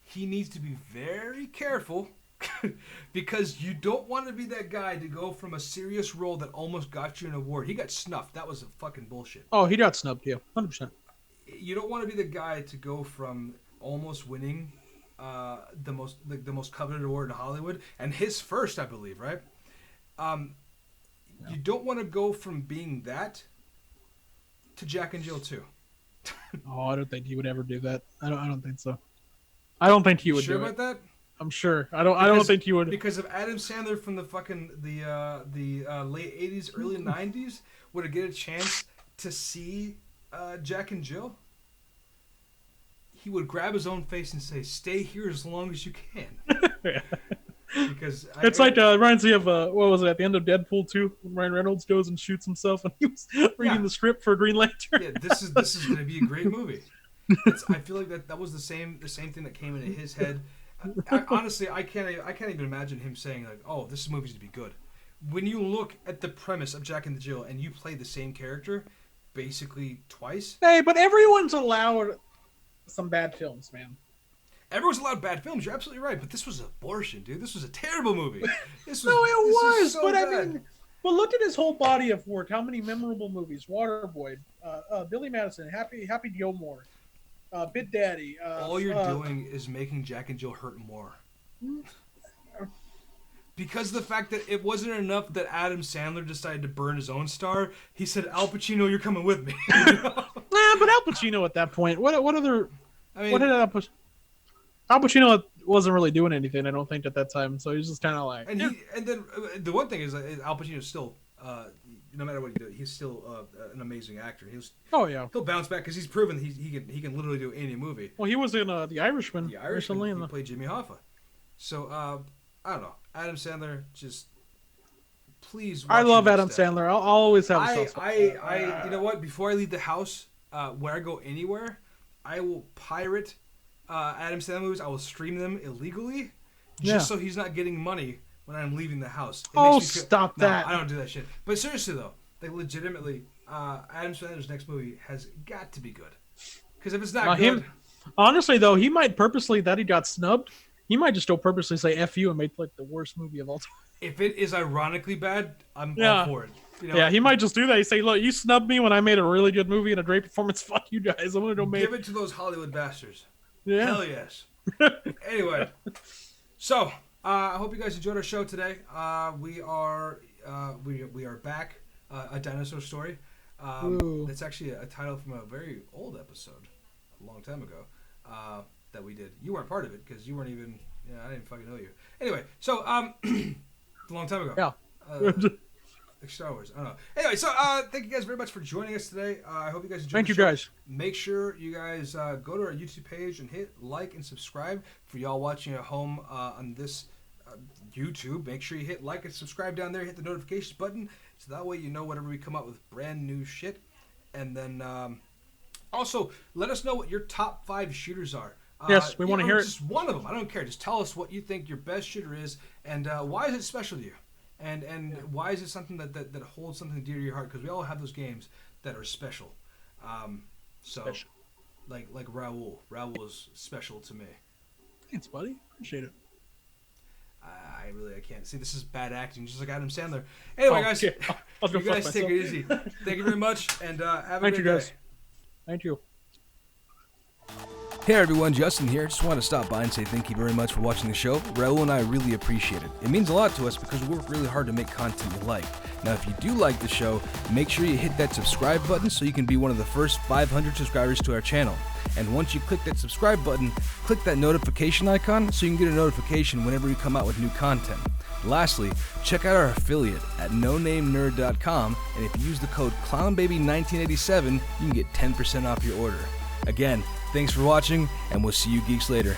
S2: he needs to be very careful because you don't want to be that guy to go from a serious role that almost got you an award. He got snuffed. That was a fucking bullshit.
S1: Oh, he got snubbed. Yeah, 100%.
S2: You don't want to be the guy to go from almost winning the most coveted award in Hollywood, and his first, I believe, right? You don't want to go from being that to Jack and Jill 2.
S1: Oh, I don't think he would ever do that. I don't think so. I don't think he would
S2: sure
S1: do
S2: about
S1: it.
S2: that?
S1: I'm sure. I don't think he would.
S2: Because if Adam Sandler from the fucking the late 80s, early 90s would have get a chance to see Jack and Jill, he would grab his own face and say, "Stay here as long as you can."
S1: Yeah.
S2: Because
S1: It's like reminds me of what was it at the end of Deadpool 2 when Ryan Reynolds goes and shoots himself and he was reading the script for Green Lantern.
S2: Yeah, this is going to be a great movie. I feel like that was the same thing that came into his head. Honestly, I can't even imagine him saying like, "Oh, this movie's to be good." When you look at the premise of Jack and Jill and you play the same character basically twice.
S1: Hey, but everyone's allowed some bad films, man.
S2: Everyone's allowed bad films. You're absolutely right, but this was abortion, dude. This was a terrible movie.
S1: No, it was.
S2: So
S1: but
S2: bad.
S1: I mean, but look at his whole body of work. How many memorable movies? Waterboy, Billy Madison, Happy Gilmore, Bit Daddy.
S2: All you're doing is making Jack and Jill hurt more. Because of the fact that it wasn't enough that Adam Sandler decided to burn his own star, he said, "Al Pacino, you're coming with me."
S1: Nah, but Al Pacino at that point. What other?
S2: I mean,
S1: what did Al Pacino wasn't really doing anything, I don't think, at that time. So he was just kind of like.
S2: and then the one thing is Al Pacino still, no matter what he did, he's still an amazing actor.
S1: Oh yeah.
S2: He'll bounce back because he's proven that he can literally do any movie.
S1: Well, he was in The Irishman.
S2: The Irishman,
S1: recently.
S2: he played Jimmy Hoffa. So I don't know, Adam Sandler, just please.
S1: I
S2: watch
S1: love
S2: your
S1: Adam
S2: next step.
S1: Sandler. I'll always have.
S2: You know what? Before I leave the house, where I go anywhere, I will pirate Adam Sandler movies. I will stream them illegally, just so he's not getting money when I'm leaving the house.
S1: Stop that!
S2: I don't do that shit. But seriously though, like legitimately, Adam Sandler's next movie has got to be good. Because if it's not good,
S1: honestly though, he might purposely that he got snubbed. He might just go purposely say "F you" and make like the worst movie of all time.
S2: If it is ironically bad, I'm all for it. You know,
S1: yeah, he might just do that. He say, "Look, you snubbed me when I made a really good movie and a great performance. Fuck you guys. I'm gonna go make."
S2: Give it to those Hollywood bastards.
S1: Yeah.
S2: Hell yes. Anyway, so I hope you guys enjoyed our show today. We are back. A dinosaur story. That's actually a title from a very old episode, a long time ago, that we did. You weren't part of it because you weren't even. Yeah, I didn't fucking know you. Anyway, so a long time ago.
S1: Yeah.
S2: Like Star Wars. I don't know. Anyway, so thank you guys very much for joining us today. I hope you guys enjoyed.
S1: Thank you, guys.
S2: Make sure you guys go to our YouTube page and hit like and subscribe. For y'all watching at home on this YouTube, make sure you hit like and subscribe down there. Hit the notifications button so that way you know whenever we come out with brand new shit. And then also let us know what your top 5 shooters are.
S1: Yes, we want to hear it.
S2: Just one of them. I don't care. Just tell us what you think your best shooter is and why is it special to you. And why is it something that holds something dear to your heart? Because we all have those games that are special. Special. Like Raul. Raul is special to me.
S1: Thanks, buddy. Appreciate it.
S2: I can't. See, this is bad acting, just like Adam Sandler. Anyway, guys,
S1: you
S2: guys take it easy. Thank you very much, and have a
S1: Thank
S2: good
S1: you, guys.
S2: day.
S1: Thank you.
S3: Hey everyone, Justin here. Just want to stop by and say thank you very much for watching the show. Raul and I really appreciate it. It means a lot to us because we work really hard to make content you like. Now if you do like the show, make sure you hit that subscribe button so you can be one of the first 500 subscribers to our channel. And once you click that subscribe button, click that notification icon so you can get a notification whenever we come out with new content. Lastly, check out our affiliate at nonamenerd.com, and if you use the code ClownBaby1987, you can get 10% off your order. Again, thanks for watching, and we'll see you geeks later.